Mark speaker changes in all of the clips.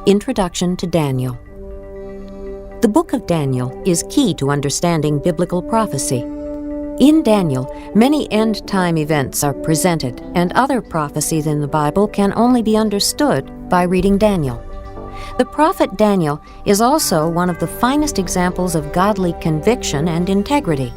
Speaker 1: Introduction to Daniel. The book of Daniel is key to understanding biblical prophecy. In Daniel, many end-time events are presented, and other prophecies in the Bible can only be understood by reading Daniel. The prophet Daniel is also one of the finest examples of godly conviction and integrity.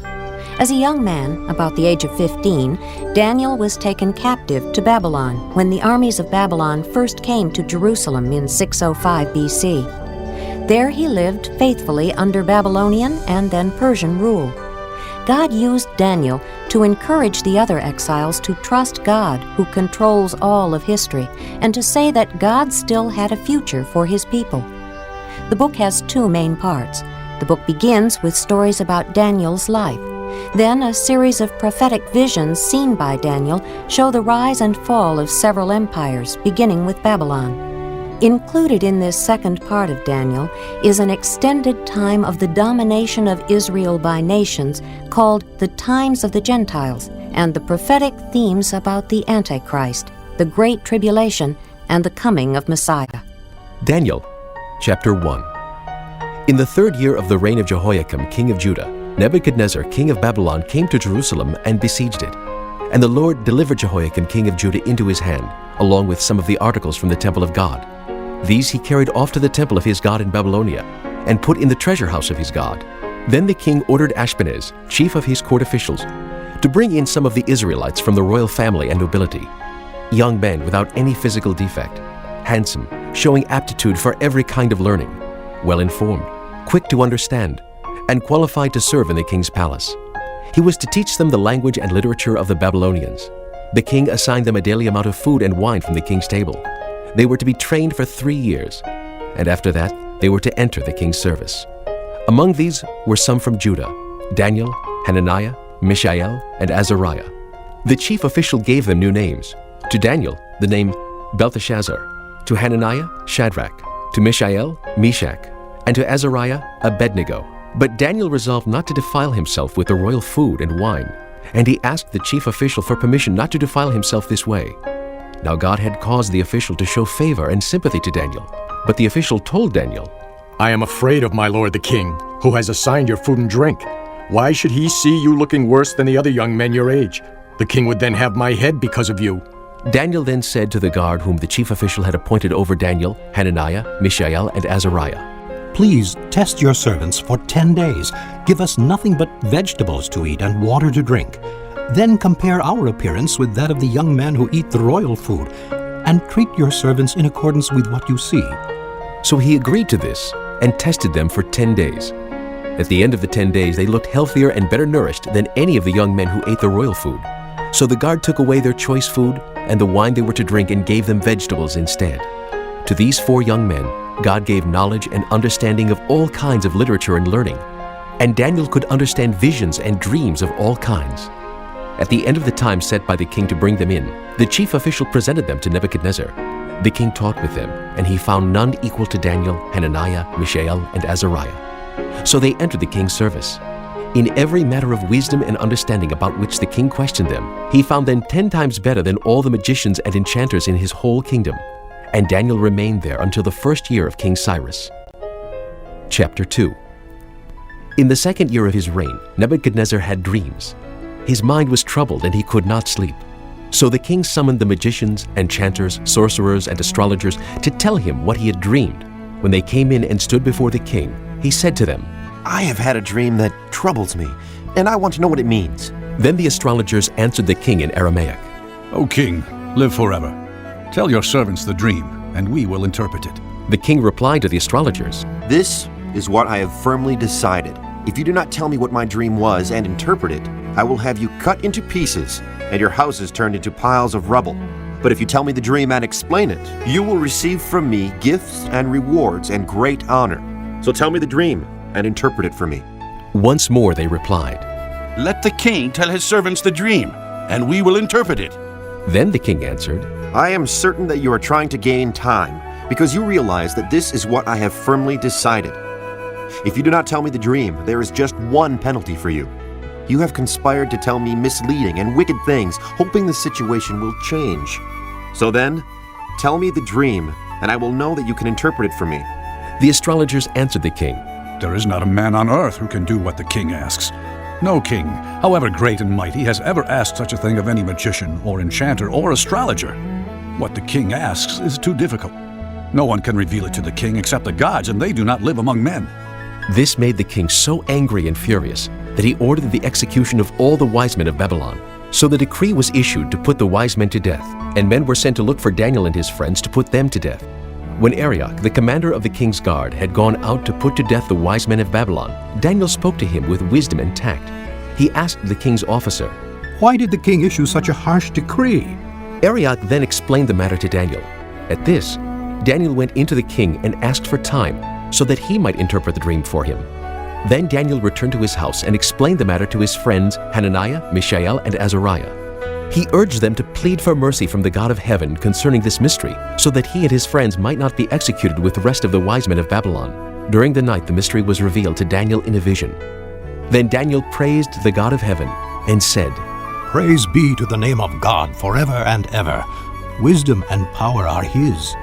Speaker 1: As a young man, about the age of 15, Daniel was taken captive to Babylon when the armies of Babylon first came to Jerusalem in 605 BC. There he lived faithfully under Babylonian and then Persian rule. God used Daniel to encourage the other exiles to trust God, who controls all of history, and to say that God still had a future for his people. The book has two main parts. The book begins with stories about Daniel's life. Then a series of prophetic visions seen by Daniel show the rise and fall of several empires, beginning with Babylon. Included in this second part of Daniel is an extended time of the domination of Israel by nations called the Times of the Gentiles, and the prophetic themes about the Antichrist, the Great Tribulation, and the coming of Messiah.
Speaker 2: Daniel, chapter 1. In the 3rd year of the reign of Jehoiakim, king of Judah, Nebuchadnezzar, king of Babylon, came to Jerusalem and besieged it. And the Lord delivered Jehoiakim, king of Judah, into his hand, along with some of the articles from the temple of God. These he carried off to the temple of his God in Babylonia, and put in the treasure house of his God. Then the king ordered Ashpenaz, chief of his court officials, to bring in some of the Israelites from the royal family and nobility, young men without any physical defect, handsome, showing aptitude for every kind of learning, well-informed, quick to understand, and qualified to serve in the king's palace. He was to teach them the language and literature of the Babylonians. The king assigned them a daily amount of food and wine from the king's table. They were to be trained for 3 years, and after that they were to enter the king's service. Among these were some from Judah: Daniel, Hananiah, Mishael, and Azariah. The chief official gave them new names. To Daniel, the name Belteshazzar; to Hananiah, Shadrach; to Mishael, Meshach; and to Azariah, Abednego. But Daniel resolved not to defile himself with the royal food and wine, and he asked the chief official for permission not to defile himself this way. Now God had caused the official to show favor and sympathy to Daniel, but the official told Daniel,
Speaker 3: "I am afraid of my lord the king, who has assigned your food and drink. Why should he see you looking worse than the other young men your age? The king would then have my head because of you."
Speaker 2: Daniel then said to the guard whom the chief official had appointed over Daniel, Hananiah, Mishael, and Azariah,
Speaker 4: "Please test your servants for 10 days. Give us nothing but vegetables to eat and water to drink. Then compare our appearance with that of the young men who eat the royal food, and treat your servants in accordance with what you see."
Speaker 2: So he agreed to this and tested them for 10 days. At the end of the 10 days, they looked healthier and better nourished than any of the young men who ate the royal food. So the guard took away their choice food and the wine they were to drink and gave them vegetables instead. To these 4 young men, God gave knowledge and understanding of all kinds of literature and learning, and Daniel could understand visions and dreams of all kinds. At the end of the time set by the king to bring them in, the chief official presented them to Nebuchadnezzar. The king talked with them, and he found none equal to Daniel, Hananiah, Mishael, and Azariah. So they entered the king's service. In every matter of wisdom and understanding about which the king questioned them, he found them 10 times better than all the magicians and enchanters in his whole kingdom. And Daniel remained there until the 1st year of King Cyrus. Chapter 2. In the 2nd year of his reign, Nebuchadnezzar had dreams. His mind was troubled and he could not sleep. So the king summoned the magicians, enchanters, sorcerers, and astrologers to tell him what he had dreamed. When they came in and stood before the king, he said to them,
Speaker 5: "I have had a dream that troubles me, and I want to know what it means."
Speaker 2: Then the astrologers answered the king in Aramaic,
Speaker 6: "O king, live forever. Tell your servants the dream, and we will interpret it."
Speaker 2: The king replied to the astrologers,
Speaker 5: "This is what I have firmly decided. If you do not tell me what my dream was and interpret it, I will have you cut into pieces and your houses turned into piles of rubble. But if you tell me the dream and explain it, you will receive from me gifts and rewards and great honor. So tell me the dream and interpret it for me."
Speaker 2: Once more they replied.
Speaker 7: "Let the king tell his servants the dream, and we will interpret it."
Speaker 2: Then the king answered,
Speaker 5: "I am certain that you are trying to gain time, because you realize that this is what I have firmly decided. If you do not tell me the dream, there is just one penalty for you. You have conspired to tell me misleading and wicked things, hoping the situation will change. So then, tell me the dream and I will know that you can interpret it for me.
Speaker 2: The astrologers answered the king,
Speaker 6: There is not a man on earth who can do what the king asks. No king, however great and mighty, has ever asked such a thing of any magician or enchanter or astrologer. What the king asks is too difficult. No one can reveal it to the king except the gods, and they do not live among men.
Speaker 2: This made the king so angry and furious that he ordered the execution of all the wise men of Babylon. So the decree was issued to put the wise men to death, and men were sent to look for Daniel and his friends to put them to death. When Arioch, the commander of the king's guard, had gone out to put to death the wise men of Babylon, Daniel spoke to him with wisdom and tact. He asked the king's officer,
Speaker 4: Why did the king issue such a harsh decree?
Speaker 2: Arioch then explained the matter to Daniel. At this, Daniel went into the king and asked for time so that he might interpret the dream for him. Then Daniel returned to his house and explained the matter to his friends Hananiah, Mishael, and Azariah. He urged them to plead for mercy from the God of heaven concerning this mystery, so that he and his friends might not be executed with the rest of the wise men of Babylon. During the night the mystery was revealed to Daniel in a vision. Then Daniel praised the God of heaven and said,
Speaker 4: Praise be to the name of God forever and ever. Wisdom and power are his.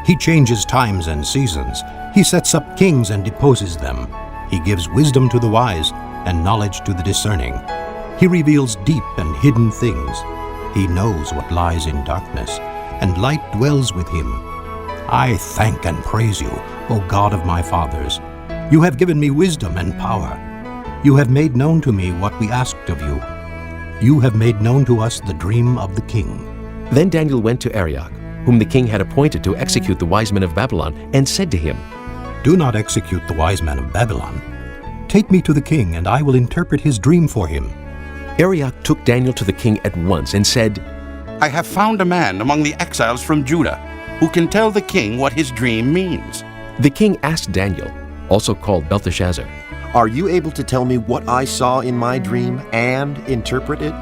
Speaker 4: He changes times and seasons. He sets up kings and deposes them. He gives wisdom to the wise and knowledge to the discerning. He reveals deep and hidden things. He knows what lies in darkness, and light dwells with him. I thank and praise you, O God of my fathers. You have given me wisdom and power. You have made known to me what we asked of you. You have made known to us the dream of the king.
Speaker 2: Then Daniel went to Arioch, whom the king had appointed to execute the wise men of Babylon, and said to him,
Speaker 4: Do not execute the wise men of Babylon. Take me to the king, and I will interpret his dream for him.
Speaker 2: Arioch took Daniel to the king at once and said,
Speaker 7: I have found a man among the exiles from Judah who can tell the king what his dream means.
Speaker 2: The king asked Daniel, also called Belteshazzar,
Speaker 5: Are you able to tell me what I saw in my dream and interpret it?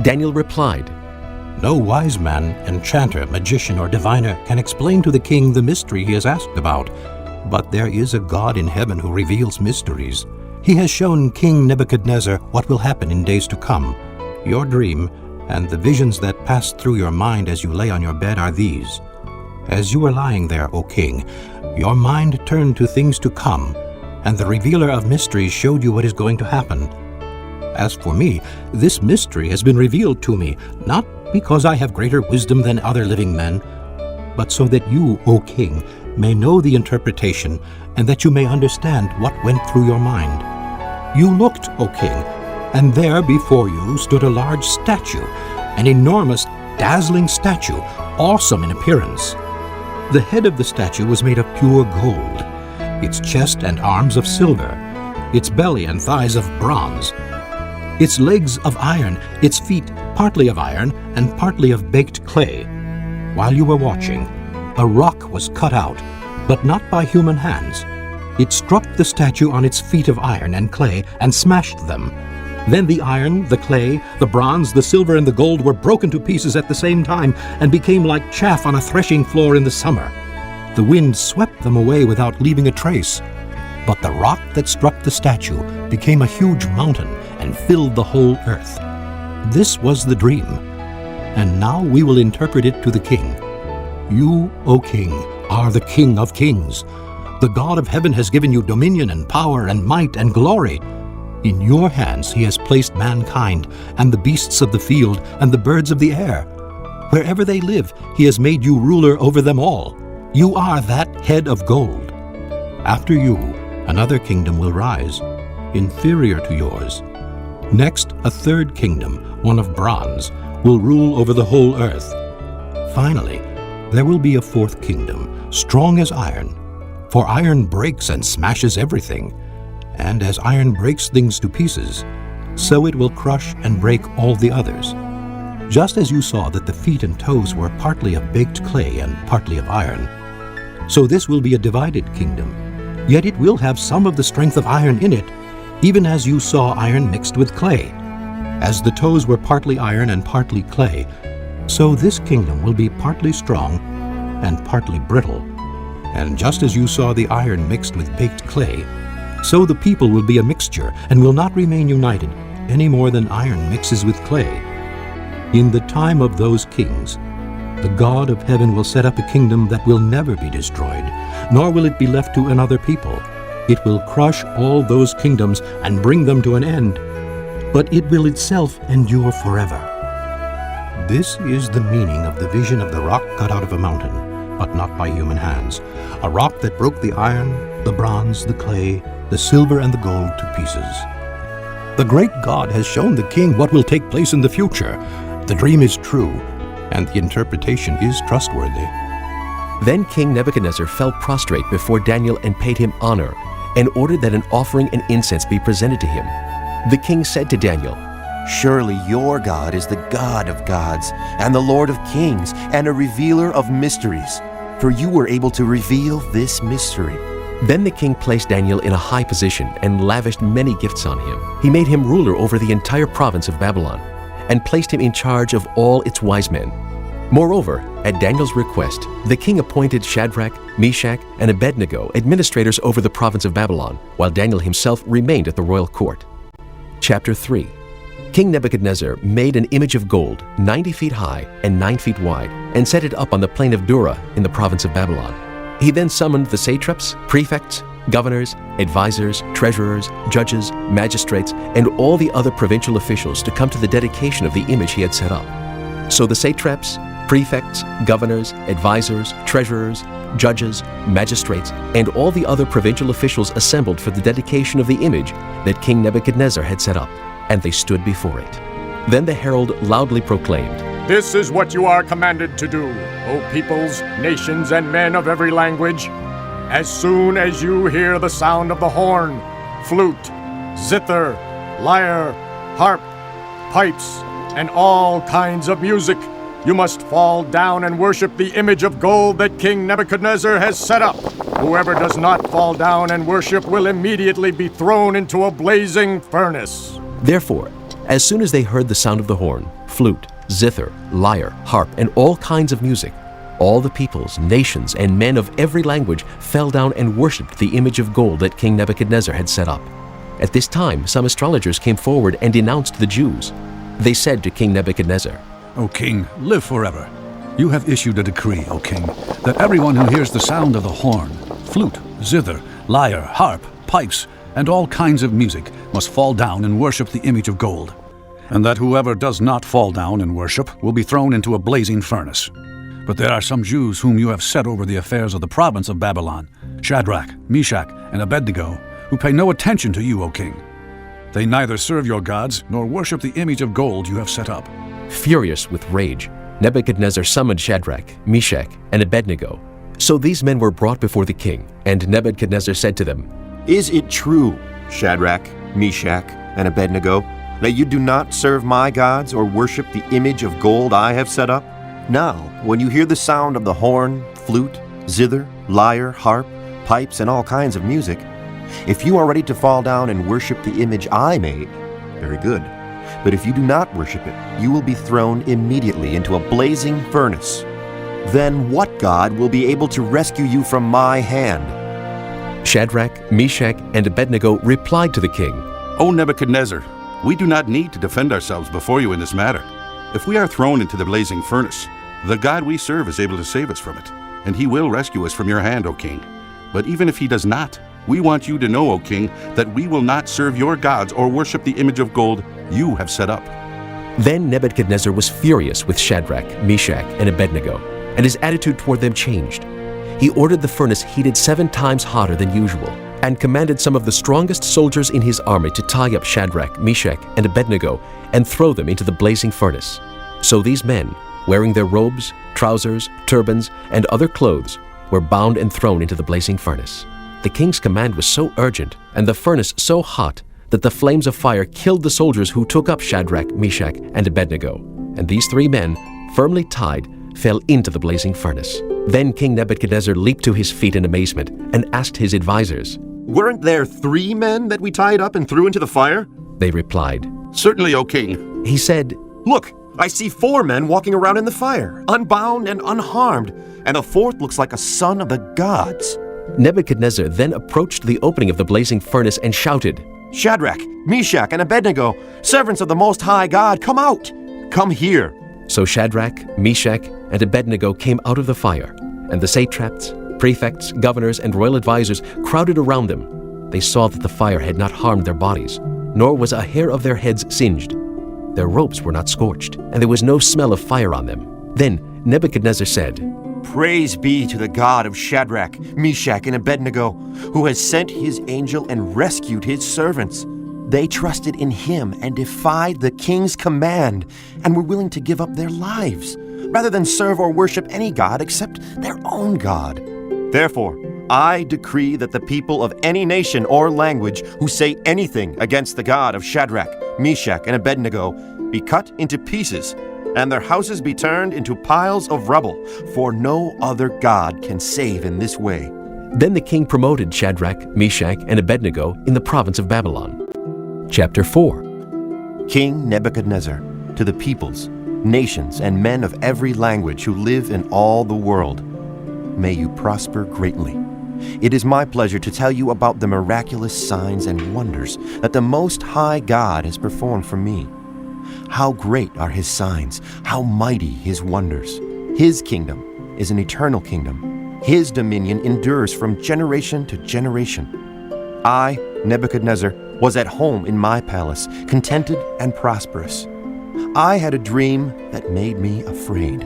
Speaker 2: Daniel replied,
Speaker 4: No wise man, enchanter, magician, or diviner can explain to the king the mystery he has asked about. But there is a God in heaven who reveals mysteries. He has shown King Nebuchadnezzar what will happen in days to come. Your dream and the visions that passed through your mind as you lay on your bed are these. As you were lying there, O king, your mind turned to things to come, and the revealer of mysteries showed you what is going to happen. As for me, this mystery has been revealed to me, not because I have greater wisdom than other living men, but so that you, O king, may know the interpretation, and that you may understand what went through your mind. You looked, O king, and there before you stood a large statue, an enormous, dazzling statue, awesome in appearance. The head of the statue was made of pure gold, its chest and arms of silver, its belly and thighs of bronze, its legs of iron, its feet partly of iron and partly of baked clay. While you were watching, a rock was cut out, but not by human hands. It struck the statue on its feet of iron and clay and smashed them. Then the iron, the clay, the bronze, the silver, and the gold were broken to pieces at the same time and became like chaff on a threshing floor in the summer. The wind swept them away without leaving a trace. But the rock that struck the statue became a huge mountain and filled the whole earth. This was the dream, and now we will interpret it to the king. You, O king, are the King of kings. The God of heaven has given you dominion and power and might and glory. In your hands he has placed mankind and the beasts of the field and the birds of the air. Wherever they live, he has made you ruler over them all. You are that head of gold. After you, another kingdom will rise, inferior to yours. Next, a third kingdom, one of bronze, will rule over the whole earth. Finally, there will be a fourth kingdom, strong as iron. For iron breaks and smashes everything, and as iron breaks things to pieces, so it will crush and break all the others. Just as you saw that the feet and toes were partly of baked clay and partly of iron, so this will be a divided kingdom. Yet it will have some of the strength of iron in it, even as you saw iron mixed with clay. As the toes were partly iron and partly clay, so this kingdom will be partly strong and partly brittle. And just as you saw the iron mixed with baked clay, so the people will be a mixture and will not remain united any more than iron mixes with clay. In the time of those kings, The God of heaven will set up a kingdom that will never be destroyed, nor will it be left to another people. It will crush all those kingdoms and bring them to an end, but it will itself endure forever. This is the meaning of the vision of the rock cut out of a mountain, but not by human hands, a rock that broke the iron, the bronze, the clay, the silver, and the gold to pieces. The great God has shown the king what will take place in the future. The dream is true, and the interpretation is trustworthy.
Speaker 2: Then King Nebuchadnezzar fell prostrate before Daniel and paid him honor, and ordered that an offering and incense be presented to him. The king said to Daniel,
Speaker 5: Surely your God is the God of gods, and the Lord of kings, and a revealer of mysteries, for you were able to reveal this mystery.
Speaker 2: Then the king placed Daniel in a high position and lavished many gifts on him. He made him ruler over the entire province of Babylon, and placed him in charge of all its wise men. Moreover, at Daniel's request, the king appointed Shadrach, Meshach, and Abednego administrators over the province of Babylon, while Daniel himself remained at the royal court. Chapter 3. King Nebuchadnezzar made an image of gold 90 feet high and 9 feet wide, and set it up on the plain of Dura in the province of Babylon. He then summoned the satraps, prefects, governors, advisors, treasurers, judges, magistrates, and all the other provincial officials to come to the dedication of the image he had set up. So the satraps, prefects, governors, advisors, treasurers, judges, magistrates, and all the other provincial officials assembled for the dedication of the image that King Nebuchadnezzar had set up, and they stood before it. Then the herald loudly proclaimed,
Speaker 3: This is what you are commanded to do, O peoples, nations, and men of every language. As soon as you hear the sound of the horn, flute, zither, lyre, harp, pipes, and all kinds of music, you must fall down and worship the image of gold that King Nebuchadnezzar has set up. Whoever does not fall down and worship will immediately be thrown into a blazing furnace.
Speaker 2: Therefore, as soon as they heard the sound of the horn, flute, zither, lyre, harp, and all kinds of music, all the peoples, nations, and men of every language fell down and worshipped the image of gold that King Nebuchadnezzar had set up. At this time, some astrologers came forward and denounced the Jews. They said to King Nebuchadnezzar,
Speaker 6: O king, live forever. You have issued a decree, O king, that everyone who hears the sound of the horn, flute, zither, lyre, harp, pipes, and all kinds of music must fall down and worship the image of gold, and that whoever does not fall down and worship will be thrown into a blazing furnace. But there are some Jews whom you have set over the affairs of the province of Babylon, Shadrach, Meshach, and Abednego, who pay no attention to you, O king. They neither serve your gods nor worship the image of gold you have set up.
Speaker 2: Furious with rage, Nebuchadnezzar summoned Shadrach, Meshach, and Abednego. So these men were brought before the king, and Nebuchadnezzar said to them,
Speaker 5: Is it true, Shadrach, Meshach, and Abednego, that you do not serve my gods or worship the image of gold I have set up? Now, when you hear the sound of the horn, flute, zither, lyre, harp, pipes, and all kinds of music, if you are ready to fall down and worship the image I made, very good. But if you do not worship it, you will be thrown immediately into a blazing furnace. Then what God will be able to rescue you from my hand?
Speaker 2: Shadrach, Meshach, and Abednego replied to the king,
Speaker 7: O Nebuchadnezzar, we do not need to defend ourselves before you in this matter. If we are thrown into the blazing furnace, the God we serve is able to save us from it, and he will rescue us from your hand, O king. But even if he does not, we want you to know, O king, that we will not serve your gods or worship the image of gold you have set up.
Speaker 2: Then Nebuchadnezzar was furious with Shadrach, Meshach, and Abednego, and his attitude toward them changed. He ordered the furnace heated 7 times hotter than usual, and commanded some of the strongest soldiers in his army to tie up Shadrach, Meshach, and Abednego and throw them into the blazing furnace. So these men, wearing their robes, trousers, turbans, and other clothes, were bound and thrown into the blazing furnace. The king's command was so urgent, and the furnace so hot, that the flames of fire killed the soldiers who took up Shadrach, Meshach, and Abednego. And these 3 men, firmly tied, fell into the blazing furnace. Then King Nebuchadnezzar leaped to his feet in amazement and asked his advisors,
Speaker 5: Weren't there 3 men that we tied up and threw into the fire?
Speaker 2: They replied.
Speaker 7: Certainly, O king.
Speaker 2: He said,
Speaker 5: Look, I see 4 men walking around in the fire, unbound and unharmed, and the 4th looks like a son of the gods.
Speaker 2: Nebuchadnezzar then approached the opening of the blazing furnace and shouted,
Speaker 5: Shadrach, Meshach, and Abednego, servants of the Most High God, come out! Come here!
Speaker 2: So Shadrach, Meshach, and Abednego came out of the fire, and the satraps, prefects, governors, and royal advisers crowded around them. They saw that the fire had not harmed their bodies, nor was a hair of their heads singed. Their robes were not scorched, and there was no smell of fire on them. Then Nebuchadnezzar said,
Speaker 5: Praise be to the God of Shadrach, Meshach, and Abednego, who has sent his angel and rescued his servants. They trusted in him and defied the king's command, and were willing to give up their lives, rather than serve or worship any god except their own God. Therefore, I decree that the people of any nation or language who say anything against the God of Shadrach, Meshach, and Abednego be cut into pieces, and their houses be turned into piles of rubble, for no other God can save in this way.
Speaker 2: Then the king promoted Shadrach, Meshach, and Abednego in the province of Babylon. Chapter 4.
Speaker 5: King Nebuchadnezzar, to the peoples, nations, and men of every language who live in all the world, may you prosper greatly. It is my pleasure to tell you about the miraculous signs and wonders that the Most High God has performed for me. How great are his signs, how mighty his wonders. His kingdom is an eternal kingdom. His dominion endures from generation to generation. I, Nebuchadnezzar, was at home in my palace, contented and prosperous. I had a dream that made me afraid.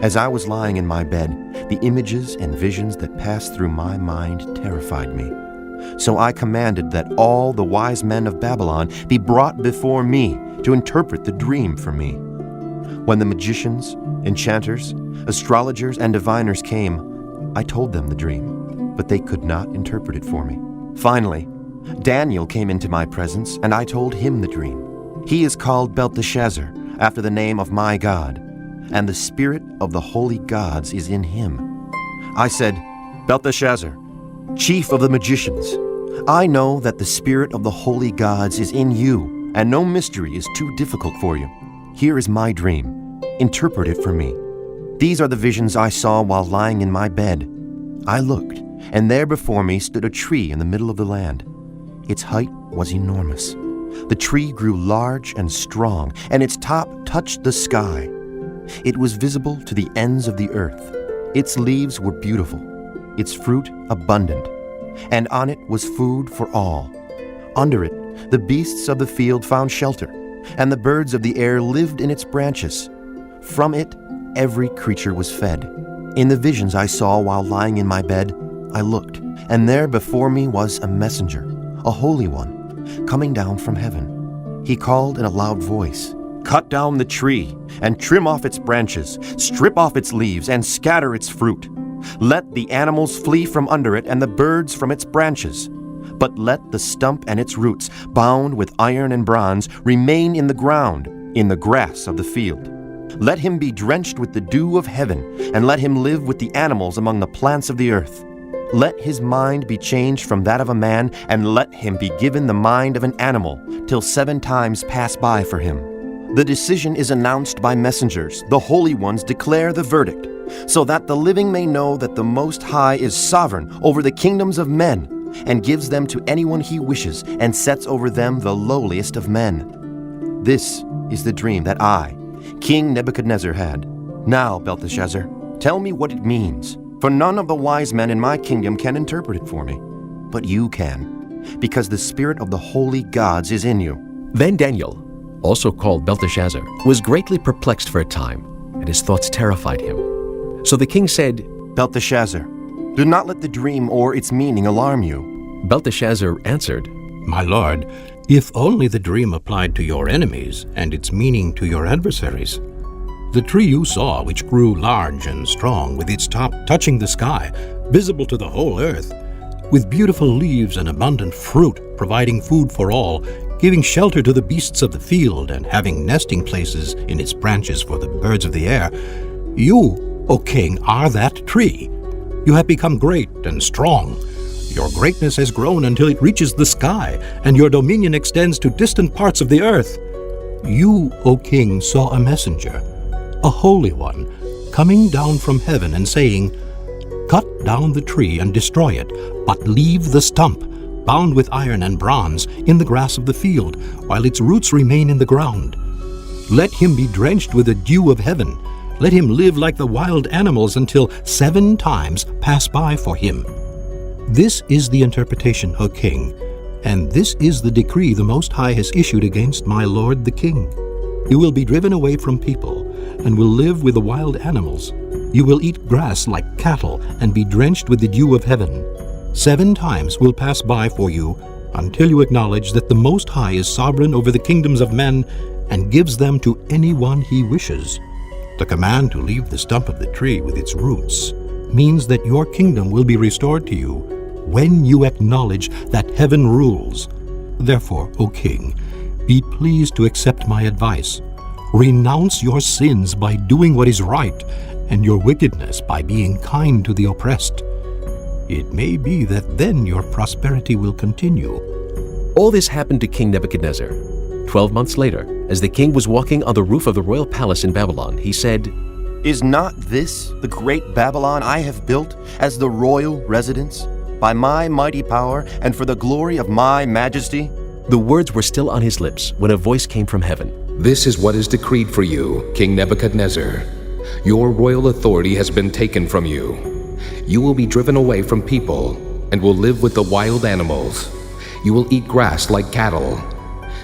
Speaker 5: As I was lying in my bed, the images and visions that passed through my mind terrified me. So I commanded that all the wise men of Babylon be brought before me to interpret the dream for me. When the magicians, enchanters, astrologers, and diviners came, I told them the dream, but they could not interpret it for me. Finally, Daniel came into my presence, and I told him the dream. He is called Belteshazzar, after the name of my God, and the spirit of the holy gods is in him. I said, Belteshazzar, chief of the magicians, I know that the spirit of the holy gods is in you, and no mystery is too difficult for you. Here is my dream. Interpret it for me. These are the visions I saw while lying in my bed. I looked, and there before me stood a tree in the middle of the land. Its height was enormous. The tree grew large and strong, and its top touched the sky. It was visible to the ends of the earth. Its leaves were beautiful, its fruit abundant, and on it was food for all. Under it, the beasts of the field found shelter, and the birds of the air lived in its branches. From it, every creature was fed. In the visions I saw while lying in my bed, I looked, and there before me was a messenger, a holy one, coming down from heaven. He called in a loud voice, Cut down the tree, and trim off its branches, strip off its leaves, and scatter its fruit. Let the animals flee from under it, and the birds from its branches. But let the stump and its roots, bound with iron and bronze, remain in the ground, in the grass of the field. Let him be drenched with the dew of heaven, and let him live with the animals among the plants of the earth. Let his mind be changed from that of a man, and let him be given the mind of an animal, till 7 times pass by for him. The decision is announced by messengers. The holy ones declare the verdict, so that the living may know that the Most High is sovereign over the kingdoms of men, and gives them to anyone he wishes, and sets over them the lowliest of men. This is the dream that I, King Nebuchadnezzar, had. Now, Belteshazzar, tell me what it means. For none of the wise men in my kingdom can interpret it for me. But you can, because the spirit of the holy gods is in you.
Speaker 2: Then Daniel, also called Belteshazzar, was greatly perplexed for a time, and his thoughts terrified him. So the king said,
Speaker 5: Belteshazzar, do not let the dream or its meaning alarm you.
Speaker 2: Belteshazzar answered,
Speaker 4: My lord, if only the dream applied to your enemies and its meaning to your adversaries. The tree you saw, which grew large and strong, with its top touching the sky, visible to the whole earth, with beautiful leaves and abundant fruit, providing food for all, giving shelter to the beasts of the field, and having nesting places in its branches for the birds of the air, you, O king, are that tree. You have become great and strong. Your greatness has grown until it reaches the sky, and your dominion extends to distant parts of the earth. You, O king, saw a messenger, a holy one, coming down from heaven and saying, Cut down the tree and destroy it, but leave the stump, bound with iron and bronze, in the grass of the field, while its roots remain in the ground. Let him be drenched with the dew of heaven. Let him live like the wild animals until 7 times pass by for him. This is the interpretation, O king, and this is the decree the Most High has issued against my lord the king. You will be driven away from people, and will live with the wild animals. You will eat grass like cattle, and be drenched with the dew of heaven. 7 times will pass by for you, until you acknowledge that the Most High is sovereign over the kingdoms of men, and gives them to anyone he wishes. The command to leave the stump of the tree with its roots means that your kingdom will be restored to you when you acknowledge that heaven rules. Therefore, O king, be pleased to accept my advice. Renounce your sins by doing what is right, and your wickedness by being kind to the oppressed. It may be that then your prosperity will continue.
Speaker 2: All this happened to King Nebuchadnezzar. 12 months later, as the king was walking on the roof of the royal palace in Babylon, he said,
Speaker 5: Is not this the great Babylon I have built as the royal residence, by my mighty power and for the glory of my majesty?
Speaker 2: The words were still on his lips when a voice came from heaven.
Speaker 8: This is what is decreed for you, King Nebuchadnezzar. Your royal authority has been taken from you. You will be driven away from people and will live with the wild animals. You will eat grass like cattle.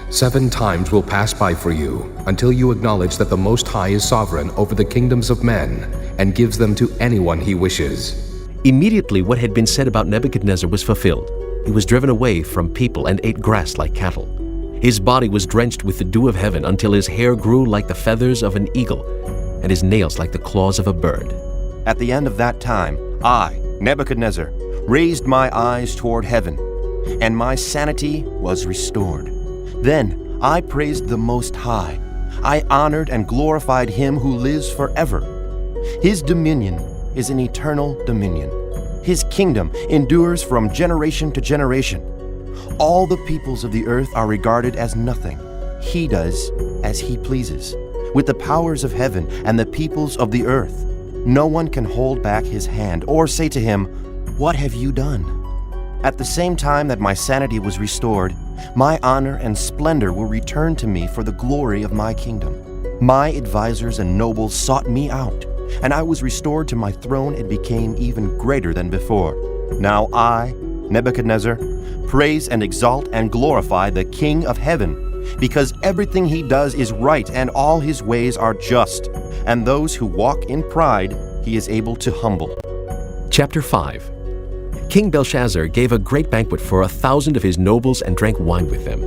Speaker 8: 7 times will pass by for you until you acknowledge that the Most High is sovereign over the kingdoms of men and gives them to anyone he wishes.
Speaker 2: Immediately what had been said about Nebuchadnezzar was fulfilled. He was driven away from people and ate grass like cattle. His body was drenched with the dew of heaven until his hair grew like the feathers of an eagle and his nails like the claws of a bird.
Speaker 5: At the end of that time, I, Nebuchadnezzar, raised my eyes toward heaven, and my sanity was restored. Then I praised the Most High. I honored and glorified him who lives forever. His dominion is an eternal dominion. His kingdom endures from generation to generation. All the peoples of the earth are regarded as nothing. He does as he pleases. With the powers of heaven and the peoples of the earth, no one can hold back his hand or say to him, What have you done? At the same time that my sanity was restored, my honor and splendor will return to me for the glory of my kingdom. My advisors and nobles sought me out, and I was restored to my throne and became even greater than before. Now I, Nebuchadnezzar, praise and exalt and glorify the King of heaven, because everything he does is right and all his ways are just, and those who walk in pride he is able to humble.
Speaker 2: Chapter 5. King Belshazzar gave a great banquet for 1,000 of his nobles and drank wine with them.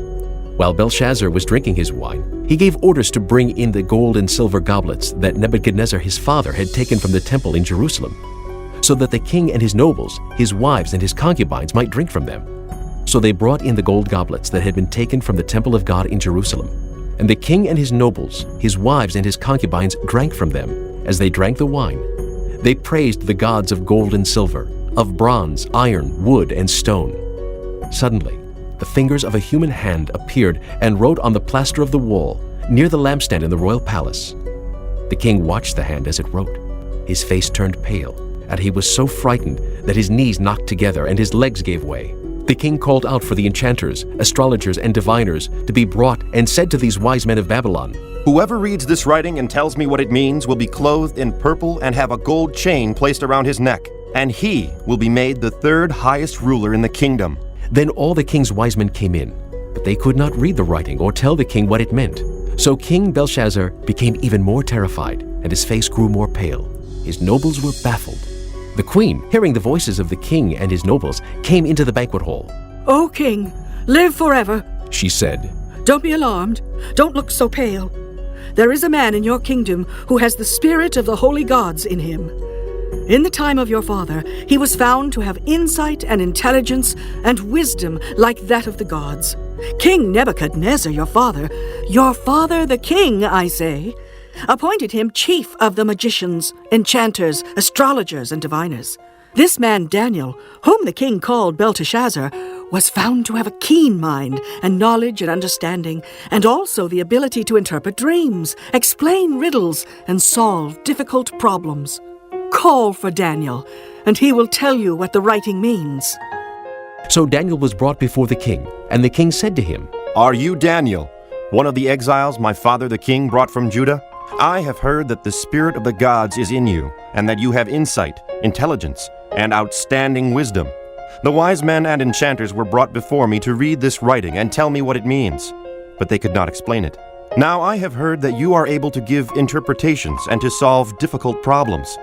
Speaker 2: While Belshazzar was drinking his wine, he gave orders to bring in the gold and silver goblets that Nebuchadnezzar his father had taken from the temple in Jerusalem, so that the king and his nobles, his wives and his concubines might drink from them. So they brought in the gold goblets that had been taken from the temple of God in Jerusalem. And the king and his nobles, his wives and his concubines drank from them. As they drank the wine, they praised the gods of gold and silver, of bronze, iron, wood, and stone. Suddenly, the fingers of a human hand appeared and wrote on the plaster of the wall near the lampstand in the royal palace. The king watched the hand as it wrote. His face turned pale, and he was so frightened that his knees knocked together and his legs gave way. The king called out for the enchanters, astrologers, and diviners to be brought and said to these wise men of Babylon,
Speaker 5: Whoever reads this writing and tells me what it means will be clothed in purple and have a gold chain placed around his neck, and he will be made the 3rd highest ruler in the kingdom.
Speaker 2: Then all the king's wise men came in, but they could not read the writing or tell the king what it meant. So King Belshazzar became even more terrified, and his face grew more pale. His nobles were baffled. The queen, hearing the voices of the king and his nobles, came into the banquet hall.
Speaker 9: O king, live forever,
Speaker 2: She said,
Speaker 9: Don't be alarmed. Don't look so pale. There is a man in your kingdom who has the spirit of the holy gods in him. In the time of your father, he was found to have insight and intelligence and wisdom like that of the gods. King Nebuchadnezzar, your father the king, I say, appointed him chief of the magicians, enchanters, astrologers, and diviners. This man Daniel, whom the king called Belteshazzar, was found to have a keen mind and knowledge and understanding, and also the ability to interpret dreams, explain riddles, and solve difficult problems. Call for Daniel, and he will tell you what the writing means.
Speaker 2: So Daniel was brought before the king, and the king said to him,
Speaker 5: Are you Daniel, one of the exiles my father the king brought from Judah? I have heard that the spirit of the gods is in you, and that you have insight, intelligence, and outstanding wisdom. The wise men and enchanters were brought before me to read this writing and tell me what it means, but they could not explain it. Now I have heard that you are able to give interpretations and to solve difficult problems.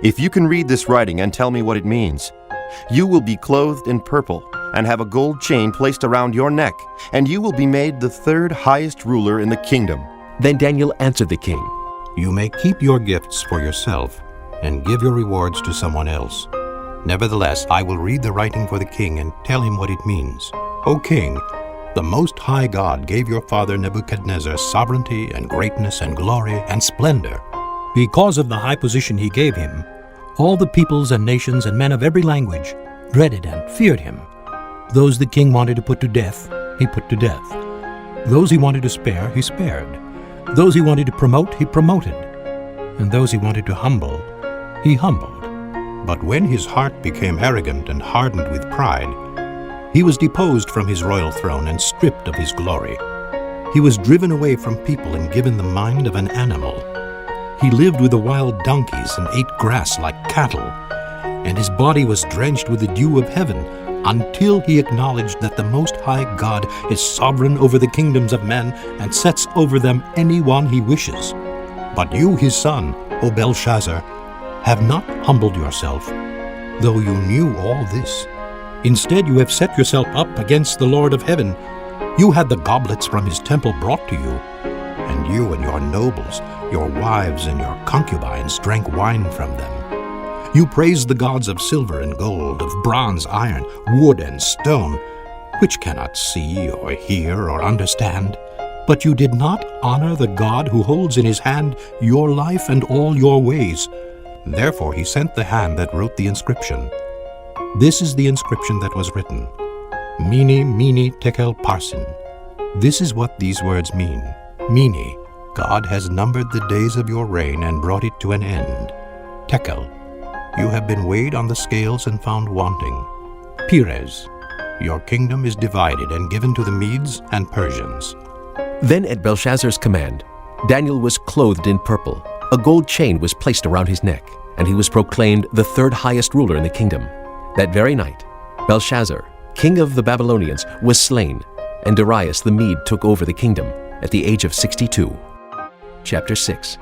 Speaker 5: If you can read this writing and tell me what it means, you will be clothed in purple and have a gold chain placed around your neck, and you will be made the third highest ruler in the kingdom."
Speaker 2: Then Daniel answered the king,
Speaker 4: You may keep your gifts for yourself and give your rewards to someone else. Nevertheless, I will read the writing for the king and tell him what it means. O king, the Most High God gave your father Nebuchadnezzar sovereignty and greatness and glory and splendor. Because of the high position he gave him, all the peoples and nations and men of every language dreaded and feared him. Those the king wanted to put to death, he put to death. Those he wanted to spare, he spared. Those he wanted to promote, he promoted. And those he wanted to humble, he humbled. But when his heart became arrogant and hardened with pride, he was deposed from his royal throne and stripped of his glory. He was driven away from people and given the mind of an animal. He lived with the wild donkeys and ate grass like cattle, and his body was drenched with the dew of heaven, until he acknowledged that the Most High God is sovereign over the kingdoms of men and sets over them anyone he wishes. But you, his son, O Belshazzar, have not humbled yourself, though you knew all this. Instead, you have set yourself up against the Lord of heaven. You had the goblets from his temple brought to you, and you and your nobles, your wives and your concubines drank wine from them. You praised the gods of silver and gold, of bronze, iron, wood, and stone, which cannot see or hear or understand. But you did not honor the God who holds in his hand your life and all your ways. Therefore he sent the hand that wrote the inscription. This is the inscription that was written: Mene, Mene, Tekel, Parsin. This is what these words mean. Mene, God has numbered the days of your reign and brought it to an end. Tekel, you have been weighed on the scales and found wanting. Pires, your kingdom is divided and given to the Medes and Persians.
Speaker 2: Then at Belshazzar's command, Daniel was clothed in purple. A gold chain was placed around his neck, and he was proclaimed the third highest ruler in the kingdom. That very night, Belshazzar, king of the Babylonians, was slain, and Darius the Mede took over the kingdom at the age of 62. Chapter 6.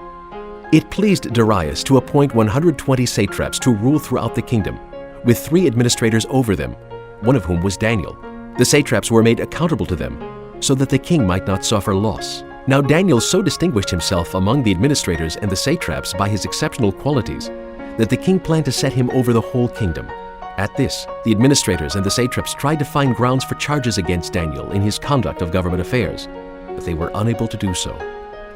Speaker 2: It pleased Darius to appoint 120 satraps to rule throughout the kingdom, with 3 administrators over them, one of whom was Daniel. The satraps were made accountable to them, so that the king might not suffer loss. Now Daniel so distinguished himself among the administrators and the satraps by his exceptional qualities that the king planned to set him over the whole kingdom. At this, the administrators and the satraps tried to find grounds for charges against Daniel in his conduct of government affairs, but they were unable to do so.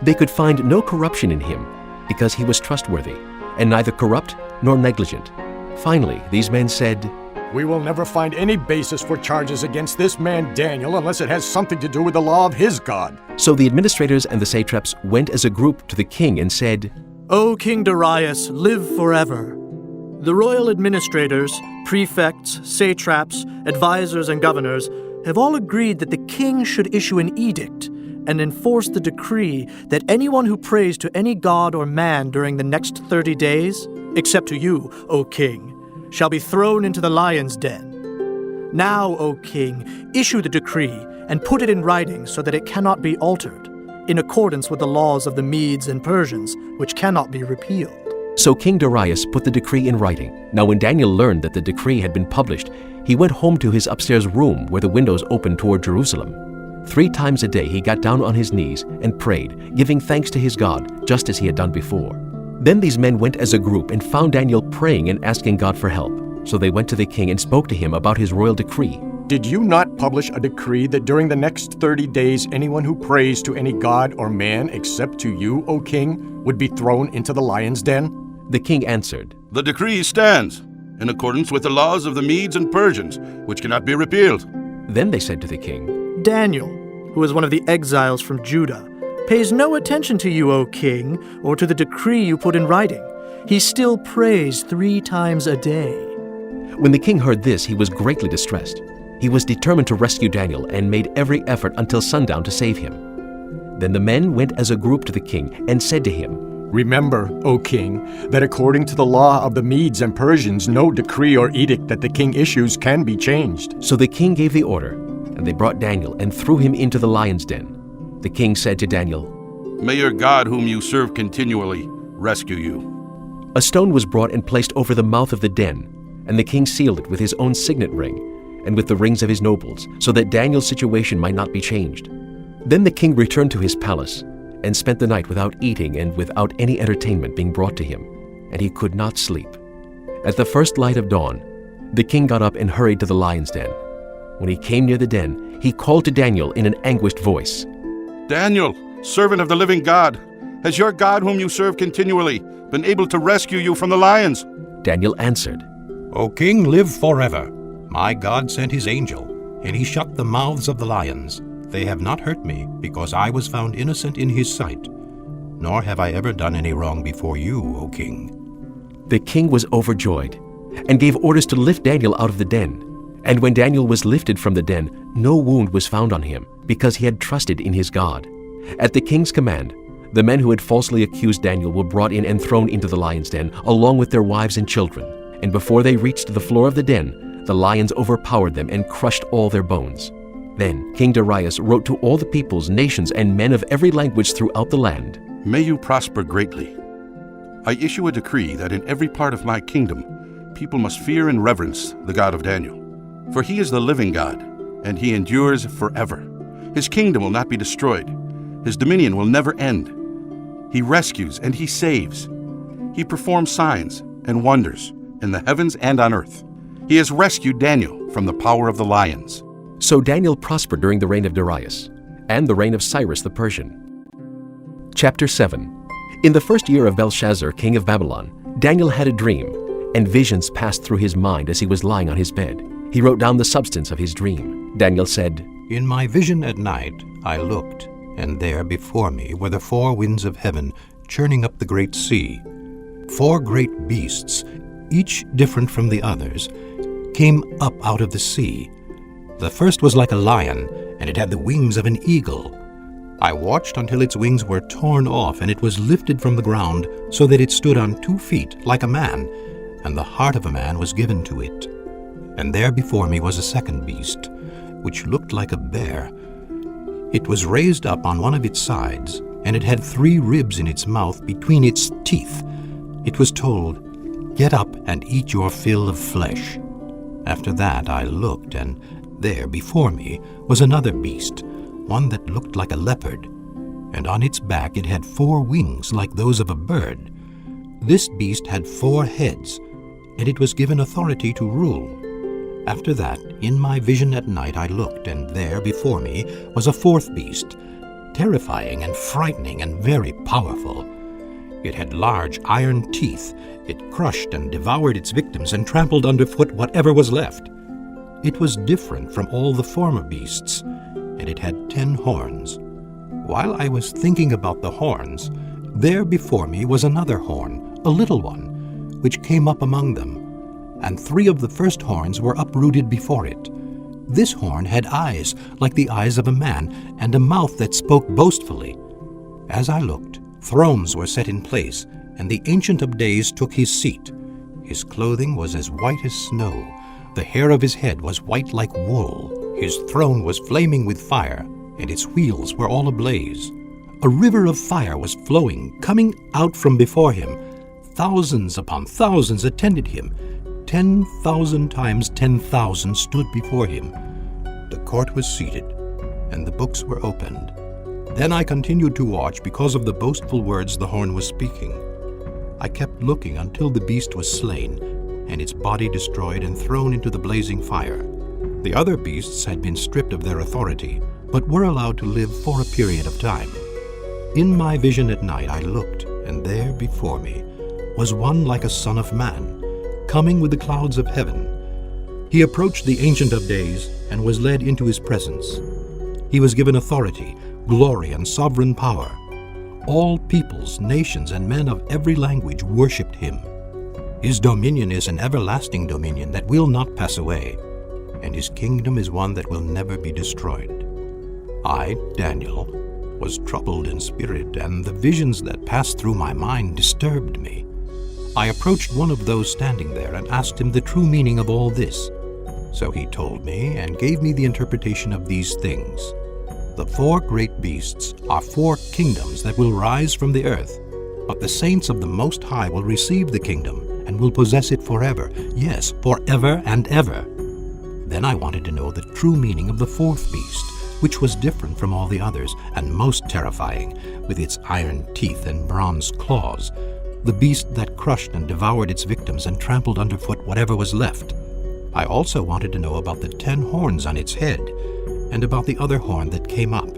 Speaker 2: They could find no corruption in him because he was trustworthy and neither corrupt nor negligent. Finally, these men said,
Speaker 3: "We will never find any basis for charges against this man Daniel unless it has something to do with the law of his God."
Speaker 2: So the administrators and the satraps went as a group to the king and said,
Speaker 10: "O King Darius, live forever. The royal administrators, prefects, satraps, advisors, and governors have all agreed that the king should issue an edict and enforce the decree that anyone who prays to any god or man during the next 30 days, except to you, O king, shall be thrown into the lion's den. Now, O king, issue the decree and put it in writing so that it cannot be altered, in accordance with the laws of the Medes and Persians, which cannot be repealed."
Speaker 2: So King Darius put the decree in writing. Now when Daniel learned that the decree had been published, he went home to his upstairs room where the windows opened toward Jerusalem. 3 times a day he got down on his knees and prayed, giving thanks to his God, just as he had done before. Then these men went as a group and found Daniel praying and asking God for help. So they went to the king and spoke to him about his royal decree.
Speaker 3: "Did you not publish a decree that during the next 30 days anyone who prays to any god or man except to you, O king, would be thrown into the lion's den?"
Speaker 2: The king answered,
Speaker 7: The decree stands, in accordance with the laws of the Medes and Persians, which cannot be repealed.
Speaker 2: Then they said to the king,
Speaker 10: Daniel, who is one of the exiles from Judah, pays no attention to you, O king, or to the decree you put in writing. He still prays 3 times a day.
Speaker 2: When the king heard this, he was greatly distressed. He was determined to rescue Daniel and made every effort until sundown to save him. Then the men went as a group to the king and said to him,
Speaker 3: Remember, O king, that according to the law of the Medes and Persians, no decree or edict that the king issues can be changed.
Speaker 2: So the king gave the order, and they brought Daniel and threw him into the lion's den. The king said to Daniel,
Speaker 7: May your God, whom you serve continually, rescue you.
Speaker 2: A stone was brought and placed over the mouth of the den, and the king sealed it with his own signet ring and with the rings of his nobles, so that Daniel's situation might not be changed. Then the king returned to his palace and spent the night without eating and without any entertainment being brought to him, and he could not sleep. At the first light of dawn, the king got up and hurried to the lion's den. When he came near the den, he called to Daniel in an anguished voice,
Speaker 7: Daniel, servant of the living God, has your God, whom you serve continually, been able to rescue you from the lions?
Speaker 2: Daniel answered,
Speaker 4: O king, live forever. My God sent his angel, and he shut the mouths of the lions. They have not hurt me, because I was found innocent in his sight. Nor have I ever done any wrong before you, O king.
Speaker 2: The king was overjoyed and gave orders to lift Daniel out of the den. And when Daniel was lifted from the den, no wound was found on him, because he had trusted in his God. At the king's command, the men who had falsely accused Daniel were brought in and thrown into the lion's den, along with their wives and children. And before they reached the floor of the den, the lions overpowered them and crushed all their bones. Then King Darius wrote to all the peoples, nations, and men of every language throughout the land,
Speaker 7: May you prosper greatly. I issue a decree that in every part of my kingdom, people must fear and reverence the God of Daniel. For he is the living God, and he endures forever. His kingdom will not be destroyed. His dominion will never end. He rescues and he saves. He performs signs and wonders in the heavens and on earth. He has rescued Daniel from the power of the lions.
Speaker 2: So Daniel prospered during the reign of Darius and the reign of Cyrus the Persian. Chapter 7. In the first year of Belshazzar, king of Babylon, Daniel had a dream, and visions passed through his mind as he was lying on his bed. He wrote down the substance of his dream. Daniel said,
Speaker 4: In my vision at night I looked, and there before me were the four winds of heaven churning up the great sea. 4 great beasts, each different from the others, came up out of the sea. The first was like a lion, and it had the wings of an eagle. I watched until its wings were torn off, and it was lifted from the ground, so that it stood on 2 feet, like a man, and the heart of a man was given to it. And there before me was a second beast, which looked like a bear. It was raised up on one of its sides, and it had 3 ribs in its mouth between its teeth. It was told, Get up and eat your fill of flesh. After that I looked, and there before me was another beast, one that looked like a leopard, and on its back it had 4 wings like those of a bird. This beast had 4 heads, and it was given authority to rule. After that, in my vision at night I looked, and there before me was a 4th beast, terrifying and frightening and very powerful. It had large iron teeth. It crushed and devoured its victims and trampled underfoot whatever was left. It was different from all the former beasts, and it had 10 horns. While I was thinking about the horns, there before me was another horn, a little one, which came up among them, and 3 of the first horns were uprooted before it. This horn had eyes like the eyes of a man, and a mouth that spoke boastfully. As I looked, thrones were set in place, and the Ancient of Days took his seat. His clothing was as white as snow. The hair of his head was white like wool. His throne was flaming with fire, and its wheels were all ablaze. A river of fire was flowing, coming out from before him. Thousands upon thousands attended him. 10,000 times 10,000 stood before him. The court was seated, and the books were opened. Then I continued to watch because of the boastful words the horn was speaking. I kept looking until the beast was slain, and its body destroyed and thrown into the blazing fire. The other beasts had been stripped of their authority, but were allowed to live for a period of time. In my vision at night I looked, and there before me was one like a son of man, coming with the clouds of heaven. He approached the Ancient of Days and was led into his presence. He was given authority, glory, and sovereign power. All peoples, nations, and men of every language worshipped him. His dominion is an everlasting dominion that will not pass away, and his kingdom is one that will never be destroyed. I, Daniel, was troubled in spirit, and the visions that passed through my mind disturbed me. I approached one of those standing there and asked him the true meaning of all this. So he told me and gave me the interpretation of these things. The 4 great beasts are 4 kingdoms that will rise from the earth, but the saints of the Most High will receive the kingdom and will possess it forever, yes, forever and ever. Then I wanted to know the true meaning of the 4th beast, which was different from all the others and most terrifying, with its iron teeth and bronze claws, the beast that crushed and devoured its victims and trampled underfoot whatever was left. I also wanted to know about the 10 horns on its head, and about the other horn that came up,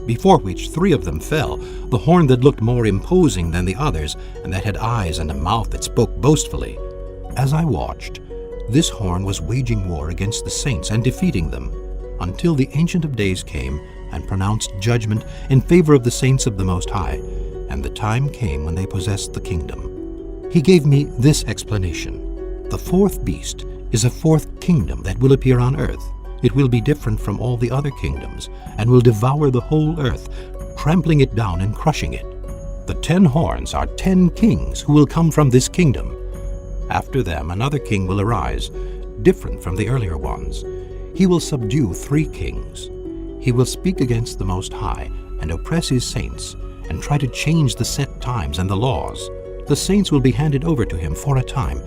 Speaker 4: before which 3 of them fell, the horn that looked more imposing than the others, and that had eyes and a mouth that spoke boastfully. As I watched, this horn was waging war against the saints and defeating them, until the Ancient of Days came and pronounced judgment in favor of the saints of the Most High, and the time came when they possessed the kingdom. He gave me this explanation. The 4th beast is a 4th kingdom that will appear on earth. It will be different from all the other kingdoms, and will devour the whole earth, trampling it down and crushing it. The 10 horns are 10 kings who will come from this kingdom. After them another king will arise, different from the earlier ones. He will subdue 3 kings. He will speak against the Most High and oppress his saints, and try to change the set times and the laws. The saints will be handed over to him for a time,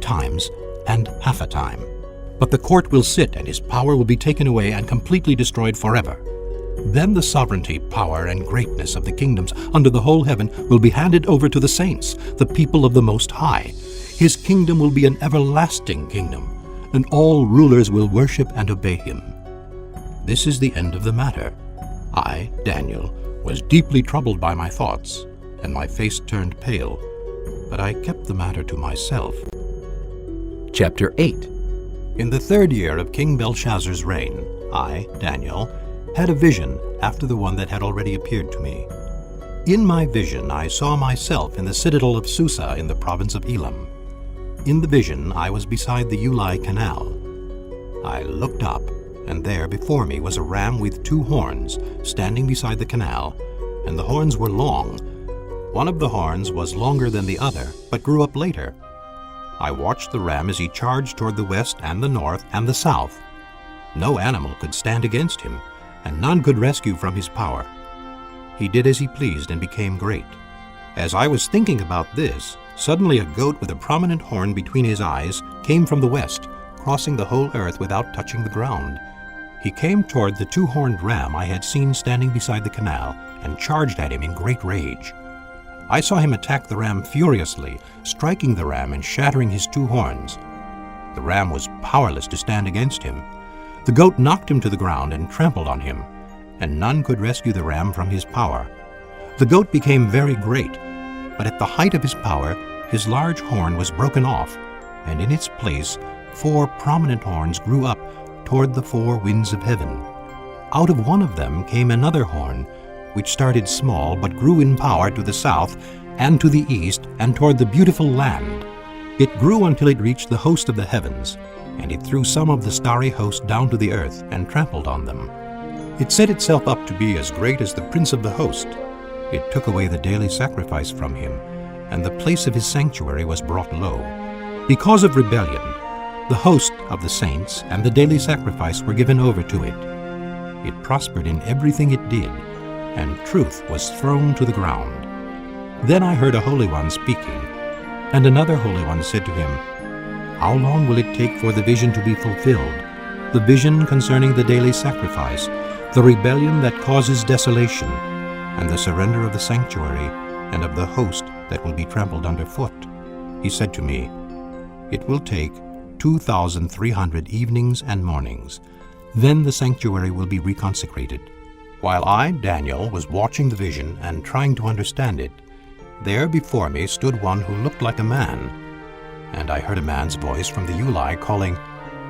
Speaker 4: times and half a time. But the court will sit, and his power will be taken away and completely destroyed forever. Then the sovereignty, power, and greatness of the kingdoms under the whole heaven will be handed over to the saints, the people of the Most High. His kingdom will be an everlasting kingdom, and all rulers will worship and obey him. This is the end of the matter. I, Daniel, was deeply troubled by my thoughts, and my face turned pale, but I kept the matter to myself.
Speaker 2: Chapter 8.
Speaker 4: In the 3rd year of King Belshazzar's reign, I, Daniel, had a vision after the one that had already appeared to me. In my vision I saw myself in the citadel of Susa in the province of Elam. In the vision I was beside the Ulai Canal. I looked up, and there before me was a ram with 2 horns, standing beside the canal, and the horns were long. One of the horns was longer than the other, but grew up later. I watched the ram as he charged toward the west and the north and the south. No animal could stand against him, and none could rescue from his power. He did as he pleased and became great. As I was thinking about this, suddenly a goat with a prominent horn between his eyes came from the west, crossing the whole earth without touching the ground. He came toward the 2-horned ram I had seen standing beside the canal, and charged at him in great rage. I saw him attack the ram furiously, striking the ram and shattering his 2 horns. The ram was powerless to stand against him. The goat knocked him to the ground and trampled on him, and none could rescue the ram from his power. The goat became very great, but at the height of his power, his large horn was broken off, and in its place 4 prominent horns grew up toward the 4 winds of heaven. Out of one of them came another horn, which started small but grew in power to the south and to the east and toward the beautiful land. It grew until it reached the host of the heavens, and it threw some of the starry host down to the earth and trampled on them. It set itself up to be as great as the prince of the host. It took away the daily sacrifice from him, and the place of his sanctuary was brought low. Because of rebellion, the host of the saints and the daily sacrifice were given over to it. It prospered in everything it did, and truth was thrown to the ground. Then I heard a Holy One speaking, and another Holy One said to him, "How long will it take for the vision to be fulfilled, the vision concerning the daily sacrifice, the rebellion that causes desolation, and the surrender of the sanctuary and of the host that will be trampled underfoot?" He said to me, "It will take 2,300 evenings and mornings. Then the sanctuary will be reconsecrated." While I, Daniel, was watching the vision and trying to understand it, there before me stood one who looked like a man. And I heard a man's voice from the Ulai calling,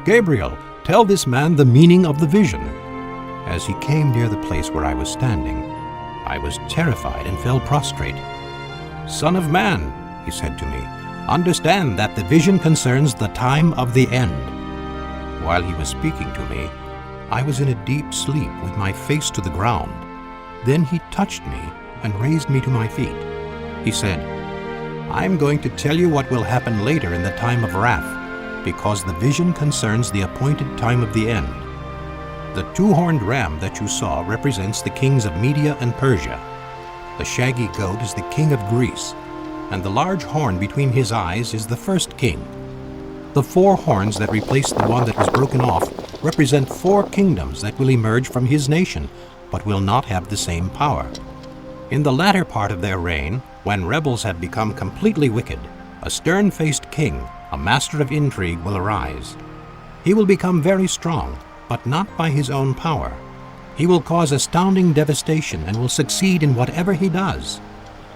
Speaker 4: "Gabriel, tell this man the meaning of the vision." As he came near the place where I was standing, I was terrified and fell prostrate. "Son of man," he said to me, "understand that the vision concerns the time of the end." While he was speaking to me, I was in a deep sleep with my face to the ground. Then he touched me and raised me to my feet. He said, "I'm going to tell you what will happen later in the time of wrath, because the vision concerns the appointed time of the end. The two-horned ram that you saw represents the kings of Media and Persia. The shaggy goat is the king of Greece, and the large horn between his eyes is the first king. The 4 horns that replace the one that was broken off represent 4 kingdoms that will emerge from his nation, but will not have the same power. In the latter part of their reign, when rebels have become completely wicked, a stern-faced king, a master of intrigue, will arise. He will become very strong, but not by his own power. He will cause astounding devastation and will succeed in whatever he does.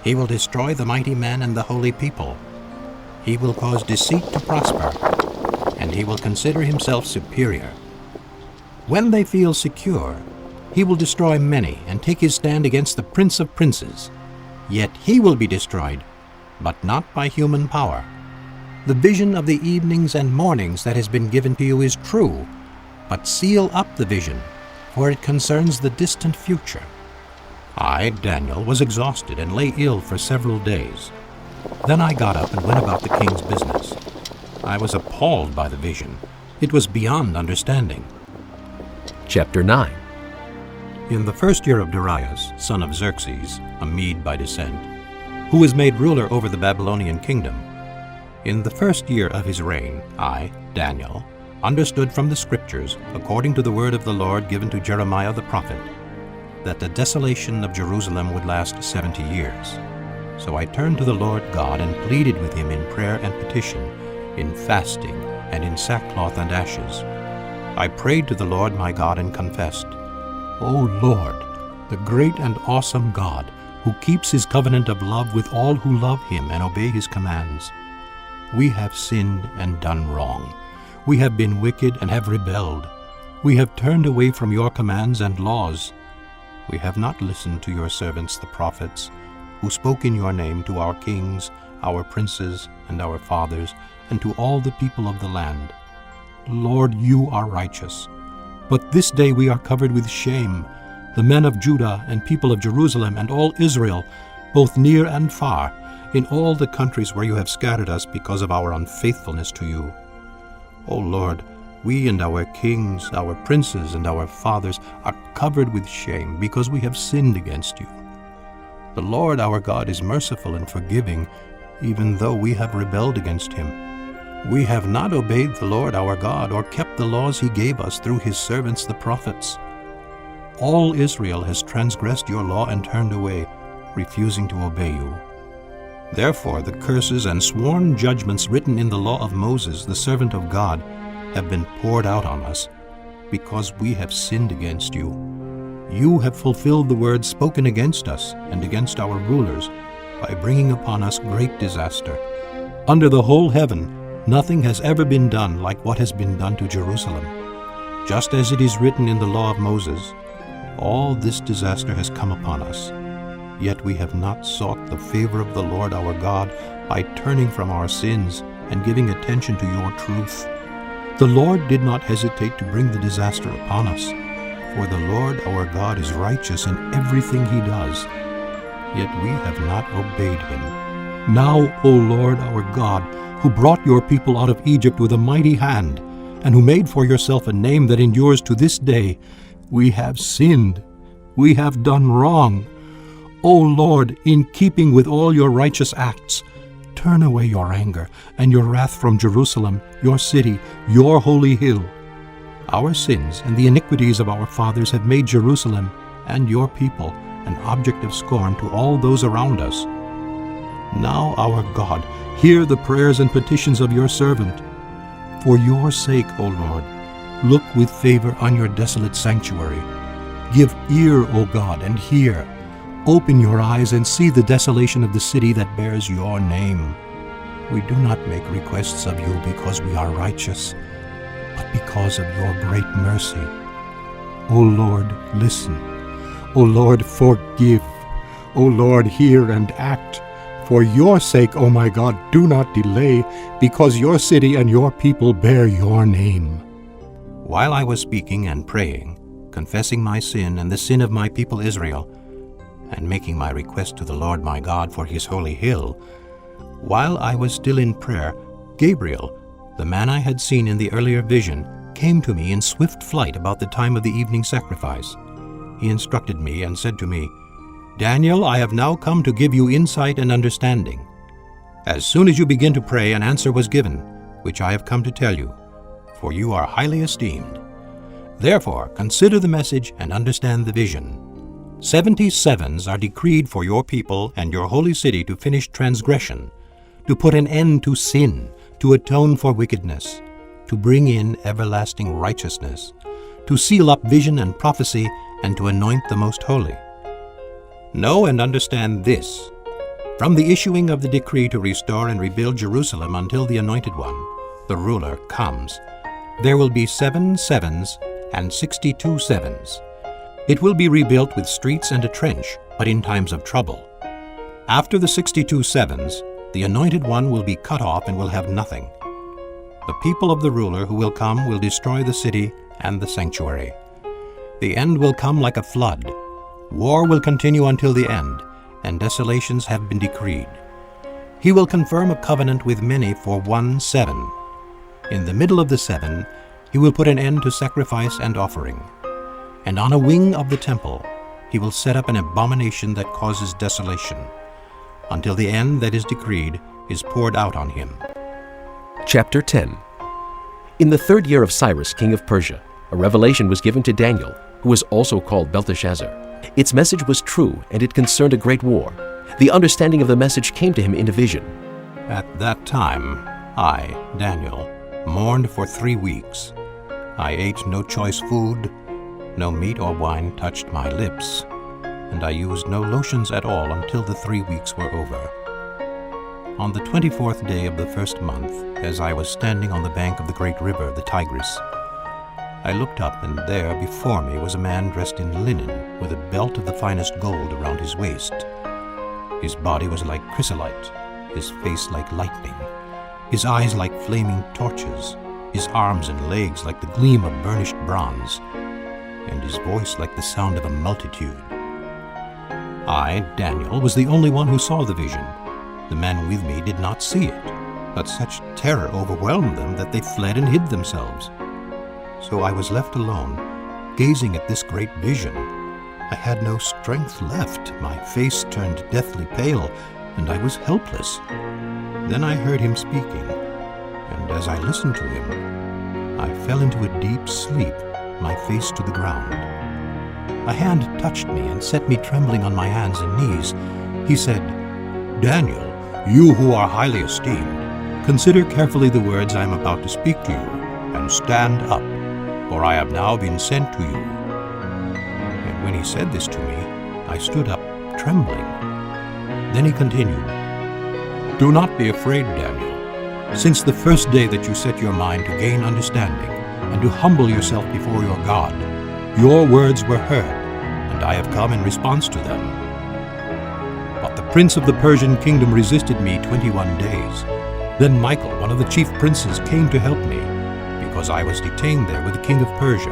Speaker 4: He will destroy the mighty men and the holy people. He will cause deceit to prosper, and he will consider himself superior. When they feel secure, he will destroy many and take his stand against the Prince of Princes. Yet he will be destroyed, but not by human power. The vision of the evenings and mornings that has been given to you is true, but seal up the vision, for it concerns the distant future." I, Daniel, was exhausted and lay ill for several days. Then I got up and went about the king's business. I was appalled by the vision. It was beyond understanding.
Speaker 2: Chapter 9.
Speaker 4: In the first year of Darius, son of Xerxes, a Mede by descent, who was made ruler over the Babylonian kingdom, in the first year of his reign, I, Daniel, understood from the Scriptures, according to the word of the Lord given to Jeremiah the prophet, that the desolation of Jerusalem would last 70 years. So I turned to the Lord God and pleaded with him in prayer and petition, in fasting, and in sackcloth and ashes. I prayed to the Lord my God and confessed, "O Lord, the great and awesome God, who keeps his covenant of love with all who love him and obey his commands, we have sinned and done wrong. We have been wicked and have rebelled. We have turned away from your commands and laws. We have not listened to your servants the prophets, who spoke in your name to our kings, our princes, and our fathers, and to all the people of the land. Lord, you are righteous. But this day we are covered with shame, the men of Judah and people of Jerusalem and all Israel, both near and far, in all the countries where you have scattered us because of our unfaithfulness to you. O Lord, we and our kings, our princes, and our fathers are covered with shame because we have sinned against you. The Lord our God is merciful and forgiving, even though we have rebelled against him. We have not obeyed the Lord our God or kept the laws he gave us through his servants the prophets. All Israel has transgressed your law and turned away, refusing to obey you. Therefore the curses and sworn judgments written in the law of Moses, the servant of God, have been poured out on us, because we have sinned against you. You have fulfilled the words spoken against us and against our rulers, by bringing upon us great disaster. Under the whole heaven, nothing has ever been done like what has been done to Jerusalem. Just as it is written in the law of Moses, all this disaster has come upon us. Yet we have not sought the favor of the Lord our God by turning from our sins and giving attention to your truth. The Lord did not hesitate to bring the disaster upon us, for the Lord our God is righteous in everything he does. Yet we have not obeyed him. Now, O Lord our God, who brought your people out of Egypt with a mighty hand, and who made for yourself a name that endures to this day, we have sinned. We have done wrong. O Lord, in keeping with all your righteous acts, turn away your anger and your wrath from Jerusalem, your city, your holy hill. Our sins and the iniquities of our fathers have made Jerusalem and your people an object of scorn to all those around us. Now, our God, hear the prayers and petitions of your servant. For your sake, O Lord, look with favor on your desolate sanctuary. Give ear, O God, and hear. Open your eyes and see the desolation of the city that bears your name. We do not make requests of you because we are righteous, but because of your great mercy. O Lord, listen. O Lord, forgive. O Lord, hear and act. For your sake, O my God, do not delay, because your city and your people bear your name. While I was speaking and praying, confessing my sin and the sin of my people Israel, and making my request to the Lord my God for his holy hill, while I was still in prayer, Gabriel, the man I had seen in the earlier vision, came to me in swift flight about the time of the evening sacrifice. He instructed me and said to me, "Daniel, I have now come to give you insight and understanding. As soon as you begin to pray, an answer was given, which I have come to tell you, for you are highly esteemed. Therefore, consider the message and understand the vision. 70 sevens are decreed for your people and your holy city to finish transgression, to put an end to sin, to atone for wickedness, to bring in everlasting righteousness, to seal up vision and prophecy, and to anoint the most holy. Know and understand this. From the issuing of the decree to restore and rebuild Jerusalem until the Anointed One, the ruler, comes, there will be 7 sevens and 62 sevens. It will be rebuilt with streets and a trench, but in times of trouble. After the 62 sevens, the Anointed One will be cut off and will have nothing. The people of the ruler who will come will destroy the city and the sanctuary. The end will come like a flood. War will continue until the end, and desolations have been decreed. He will confirm a covenant with many for 1 7. In the middle of the 7, he will put an end to sacrifice and offering. And on a wing of the temple, he will set up an abomination that causes desolation, until the end that is decreed is poured out on him.
Speaker 2: Chapter 10. In the 3rd year of Cyrus, king of Persia, a revelation was given to Daniel, who was also called Belteshazzar. Its message was true, and it concerned a great war. The understanding of the message came to him in a vision.
Speaker 4: At that time, I, Daniel, mourned for 3 weeks. I ate no choice food, no meat or wine touched my lips, and I used no lotions at all until the 3 weeks were over. On the 24th day of the 1st month, as I was standing on the bank of the great river, the Tigris, I looked up, and there before me was a man dressed in linen, with a belt of the finest gold around his waist. His body was like chrysolite, his face like lightning, his eyes like flaming torches, his arms and legs like the gleam of burnished bronze, and his voice like the sound of a multitude. I, Daniel, was the only one who saw the vision. The men with me did not see it, but such terror overwhelmed them that they fled and hid themselves. So I was left alone, gazing at this great vision. I had no strength left, my face turned deathly pale, and I was helpless. Then I heard him speaking, and as I listened to him, I fell into a deep sleep, my face to the ground. A hand touched me and set me trembling on my hands and knees. He said, "Daniel, you who are highly esteemed, consider carefully the words I am about to speak to you, and stand up, for I have now been sent to you." And when he said this to me, I stood up, trembling. Then he continued, "Do not be afraid, Daniel. Since the first day that you set your mind to gain understanding and to humble yourself before your God, your words were heard, and I have come in response to them. But the prince of the Persian kingdom resisted me 21 days. Then Michael, one of the chief princes, came to help me, because I was detained there with the king of Persia.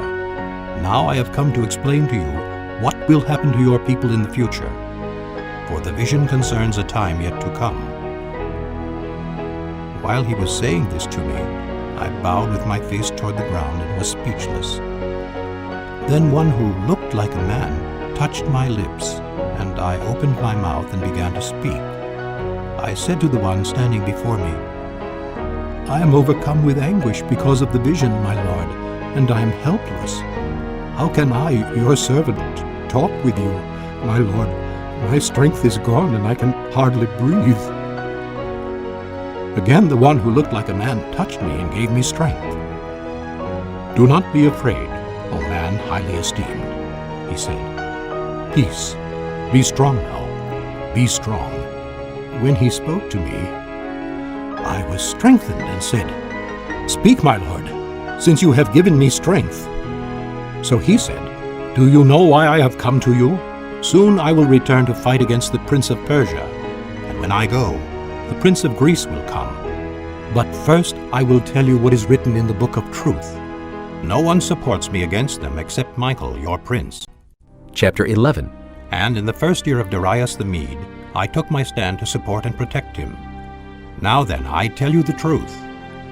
Speaker 4: Now I have come to explain to you what will happen to your people in the future, for the vision concerns a time yet to come." While he was saying this to me, I bowed with my face toward the ground and was speechless. Then one who looked like a man touched my lips, and I opened my mouth and began to speak. I said to the one standing before me, "I am overcome with anguish because of the vision, my lord, and I am helpless. How can I, your servant, talk with you, my lord? My strength is gone, and I can hardly breathe." Again the one who looked like a man touched me and gave me strength. "Do not be afraid, O man highly esteemed," he said. "Peace. Be strong now. Be strong." When he spoke to me, I was strengthened and said, "Speak, my lord, since you have given me strength." So he said, "Do you know why I have come to you? Soon I will return to fight against the prince of Persia, and when I go, the prince of Greece will come. But first I will tell you what is written in the book of truth. No one supports me against them except Michael, your prince."
Speaker 2: Chapter 11.
Speaker 4: And in the first year of Darius the Mede, I took my stand to support and protect him. Now then, I tell you the truth.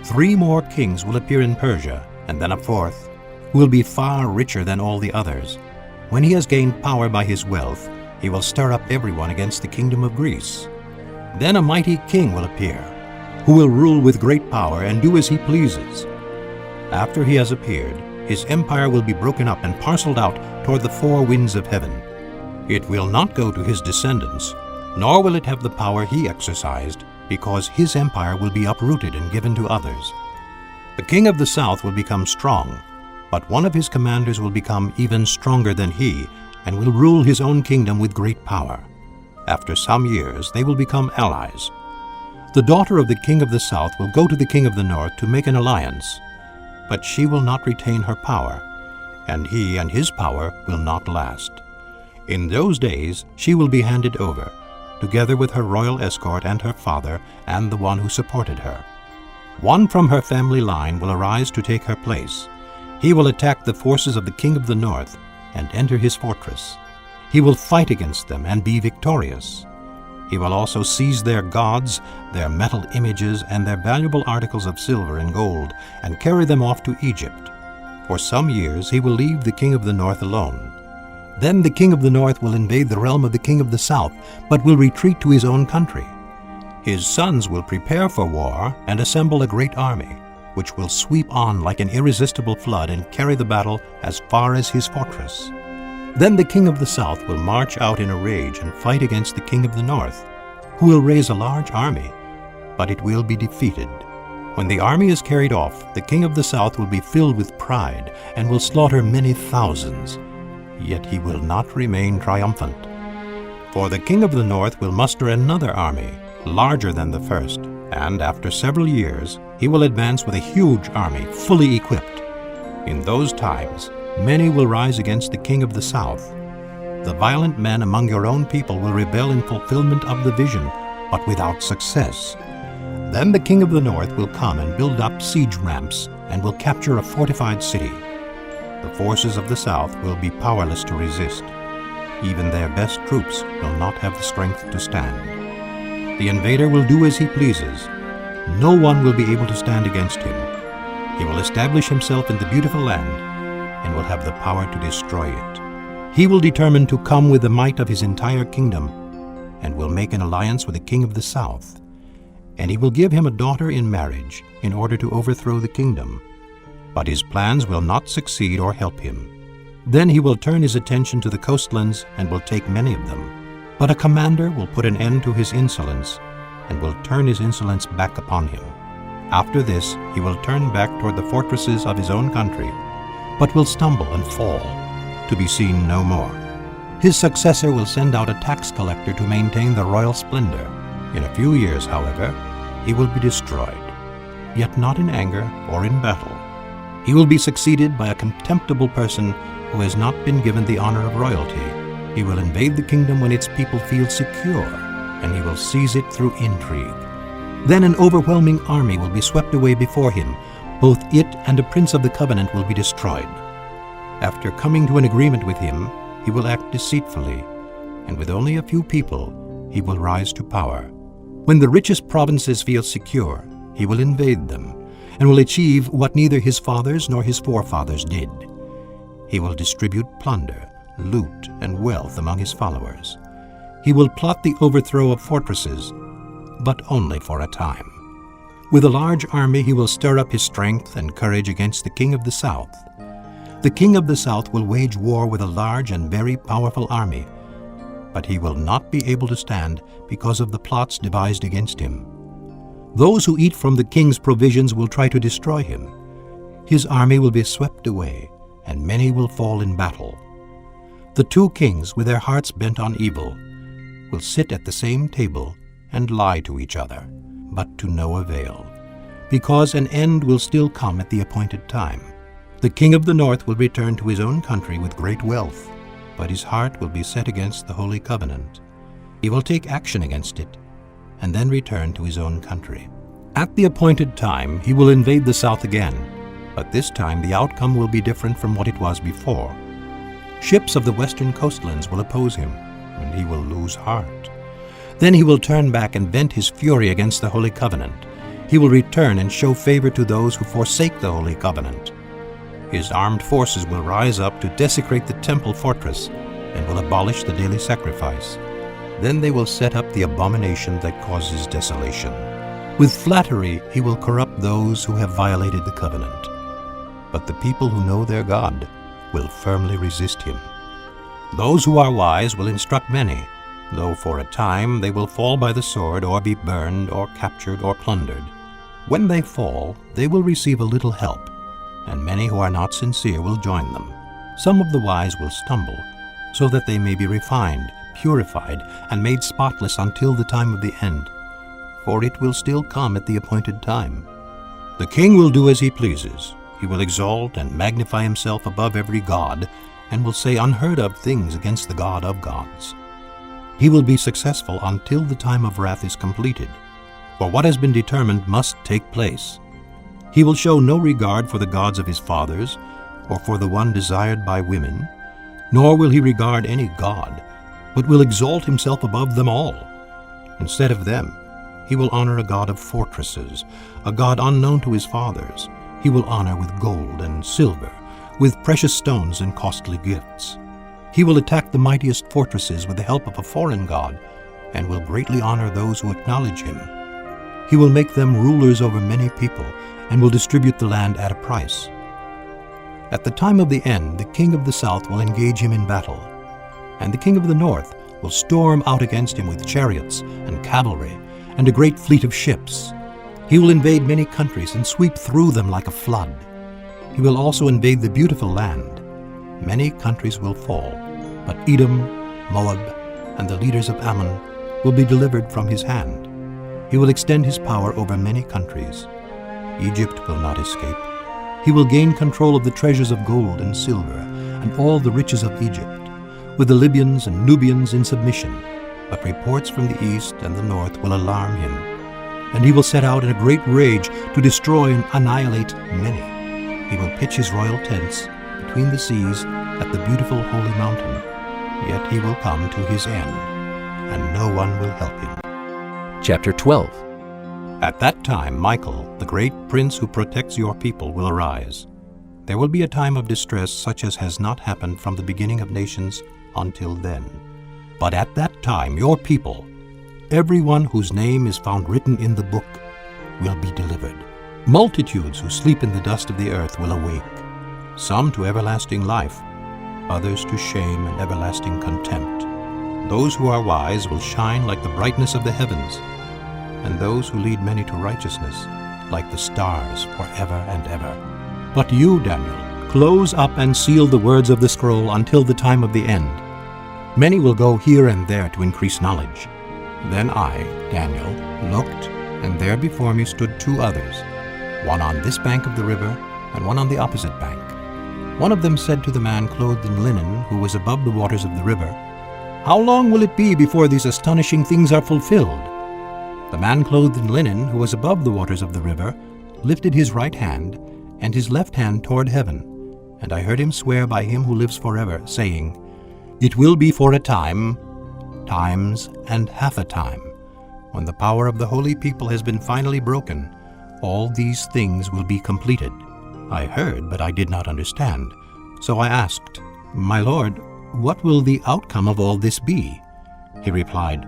Speaker 4: 3 more kings will appear in Persia, and then a 4th, who will be far richer than all the others. When he has gained power by his wealth, he will stir up everyone against the kingdom of Greece. Then a mighty king will appear, who will rule with great power and do as he pleases. After he has appeared, his empire will be broken up and parceled out toward the 4 winds of heaven. It will not go to his descendants, nor will it have the power he exercised, because his empire will be uprooted and given to others. The king of the south will become strong, but one of his commanders will become even stronger than he, and will rule his own kingdom with great power. After some years, they will become allies. The daughter of the king of the south will go to the king of the north to make an alliance, but she will not retain her power, and he and his power will not last. In those days she will be handed over, together with her royal escort and her father and the one who supported her. One from her family line will arise to take her place. He will attack the forces of the king of the north and enter his fortress. He will fight against them and be victorious. He will also seize their gods, their metal images, and their valuable articles of silver and gold, and carry them off to Egypt. For some years he will leave the king of the north alone. Then the king of the north will invade the realm of the king of the south, but will retreat to his own country. His sons will prepare for war and assemble a great army, which will sweep on like an irresistible flood and carry the battle as far as his fortress. Then the king of the south will march out in a rage and fight against the king of the north, who will raise a large army, but it will be defeated. When the army is carried off, the king of the south will be filled with pride and will slaughter many thousands. Yet he will not remain triumphant. For the king of the north will muster another army, larger than the first, and after several years he will advance with a huge army, fully equipped. In those times many will rise against the king of the south. The violent men among your own people will rebel in fulfillment of the vision, but without success. Then the king of the north will come and build up siege ramps and will capture a fortified city. The forces of the south will be powerless to resist. Even their best troops will not have the strength to stand. The invader will do as he pleases. No one will be able to stand against him. He will establish himself in the beautiful land and will have the power to destroy it. He will determine to come with the might of his entire kingdom and will make an alliance with the king of the south. And he will give him a daughter in marriage in order to overthrow the kingdom. But his plans will not succeed or help him. Then he will turn his attention to the coastlands and will take many of them. But a commander will put an end to his insolence and will turn his insolence back upon him. After this, he will turn back toward the fortresses of his own country, but will stumble and fall, to be seen no more. His successor will send out a tax collector to maintain the royal splendor. In a few years, however, he will be destroyed, yet not in anger or in battle. He will be succeeded by a contemptible person who has not been given the honor of royalty. He will invade the kingdom when its people feel secure, and he will seize it through intrigue. Then an overwhelming army will be swept away before him. Both it and a prince of the covenant will be destroyed. After coming to an agreement with him, he will act deceitfully, and with only a few people, he will rise to power. When the richest provinces feel secure, he will invade them, and will achieve what neither his fathers nor his forefathers did. He will distribute plunder, loot, and wealth among his followers. He will plot the overthrow of fortresses, but only for a time. With a large army he will stir up his strength and courage against the king of the south. The king of the south will wage war with a large and very powerful army, but he will not be able to stand because of the plots devised against him. Those who eat from the king's provisions will try to destroy him. His army will be swept away, and many will fall in battle. The 2 kings, with their hearts bent on evil, will sit at the same table and lie to each other, but to no avail, because an end will still come at the appointed time. The king of the north will return to his own country with great wealth, but his heart will be set against the holy covenant. He will take action against it, and then return to his own country. At the appointed time, he will invade the south again, but this time the outcome will be different from what it was before. Ships of the western coastlands will oppose him, and he will lose heart. Then he will turn back and vent his fury against the Holy Covenant. He will return and show favor to those who forsake the Holy Covenant. His armed forces will rise up to desecrate the temple fortress and will abolish the daily sacrifice. Then they will set up the abomination that causes desolation. With flattery he will corrupt those who have violated the covenant. But the people who know their God will firmly resist him. Those who are wise will instruct many, though for a time they will fall by the sword or be burned or captured or plundered. When they fall, they will receive a little help, and many who are not sincere will join them. Some of the wise will stumble, so that they may be refined, purified, and made spotless until the time of the end. For it will still come at the appointed time. The king will do as he pleases. He will exalt and magnify himself above every god, and will say unheard of things against the God of gods. He will be successful until the time of wrath is completed, for what has been determined must take place. He will show no regard for the gods of his fathers, or for the one desired by women, nor will he regard any god, but will exalt himself above them all. Instead of them, he will honor a god of fortresses, a god unknown to his fathers. He will honor with gold and silver, with precious stones and costly gifts. He will attack the mightiest fortresses with the help of a foreign god, and will greatly honor those who acknowledge him. He will make them rulers over many people, and will distribute the land at a price. At the time of the end, the king of the south will engage him in battle, and the king of the north will storm out against him with chariots and cavalry and a great fleet of ships. He will invade many countries and sweep through them like a flood. He will also invade the beautiful land. Many countries will fall, but Edom, Moab, and the leaders of Ammon will be delivered from his hand. He will extend his power over many countries. Egypt will not escape. He will gain control of the treasures of gold and silver and all the riches of Egypt, with the Libyans and Nubians in submission. But reports from the east and the north will alarm him, and he will set out in a great rage to destroy and annihilate many. He will pitch his royal tents between the seas at the beautiful holy mountain. Yet he will come to his end, and no one will help him.
Speaker 2: Chapter 12.
Speaker 4: At that time Michael, the great prince who protects your people, will arise. There will be a time of distress such as has not happened from the beginning of nations until then. But at that time your people, everyone whose name is found written in the book, will be delivered. Multitudes who sleep in the dust of the earth will awake, some to everlasting life, others to shame and everlasting contempt. Those who are wise will shine like the brightness of the heavens, and those who lead many to righteousness like the stars forever and ever. But you, Daniel, close up and seal the words of the scroll until the time of the end. Many will go here and there to increase knowledge. Then I, Daniel, looked, and there before me stood two others, one on this bank of the river and one on the opposite bank. One of them said to the man clothed in linen who was above the waters of the river, "How long will it be before these astonishing things are fulfilled?" The man clothed in linen who was above the waters of the river lifted his right hand and his left hand toward heaven, and I heard him swear by him who lives forever, saying, "It will be for a time, times and half a time, when the power of the holy people has been finally broken, all these things will be completed." I heard, but I did not understand. So I asked, "My Lord, what will the outcome of all this be?" He replied,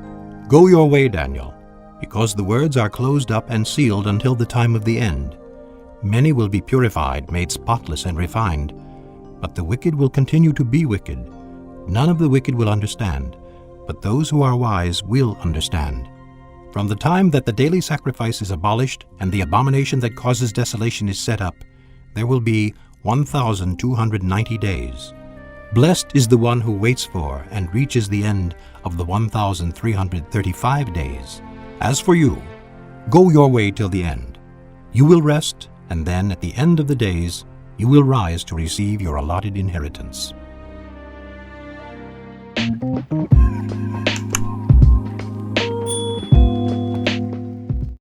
Speaker 4: "Go your way, Daniel, because the words are closed up and sealed until the time of the end. Many will be purified, made spotless and refined, but the wicked will continue to be wicked. None of the wicked will understand, but those who are wise will understand. From the time that the daily sacrifice is abolished and the abomination that causes desolation is set up, there will be 1,290 days. Blessed is the one who waits for and reaches the end of the 1,335 days. As for you, go your way till the end. You will rest, and then at the end of the days you will rise to receive your allotted inheritance."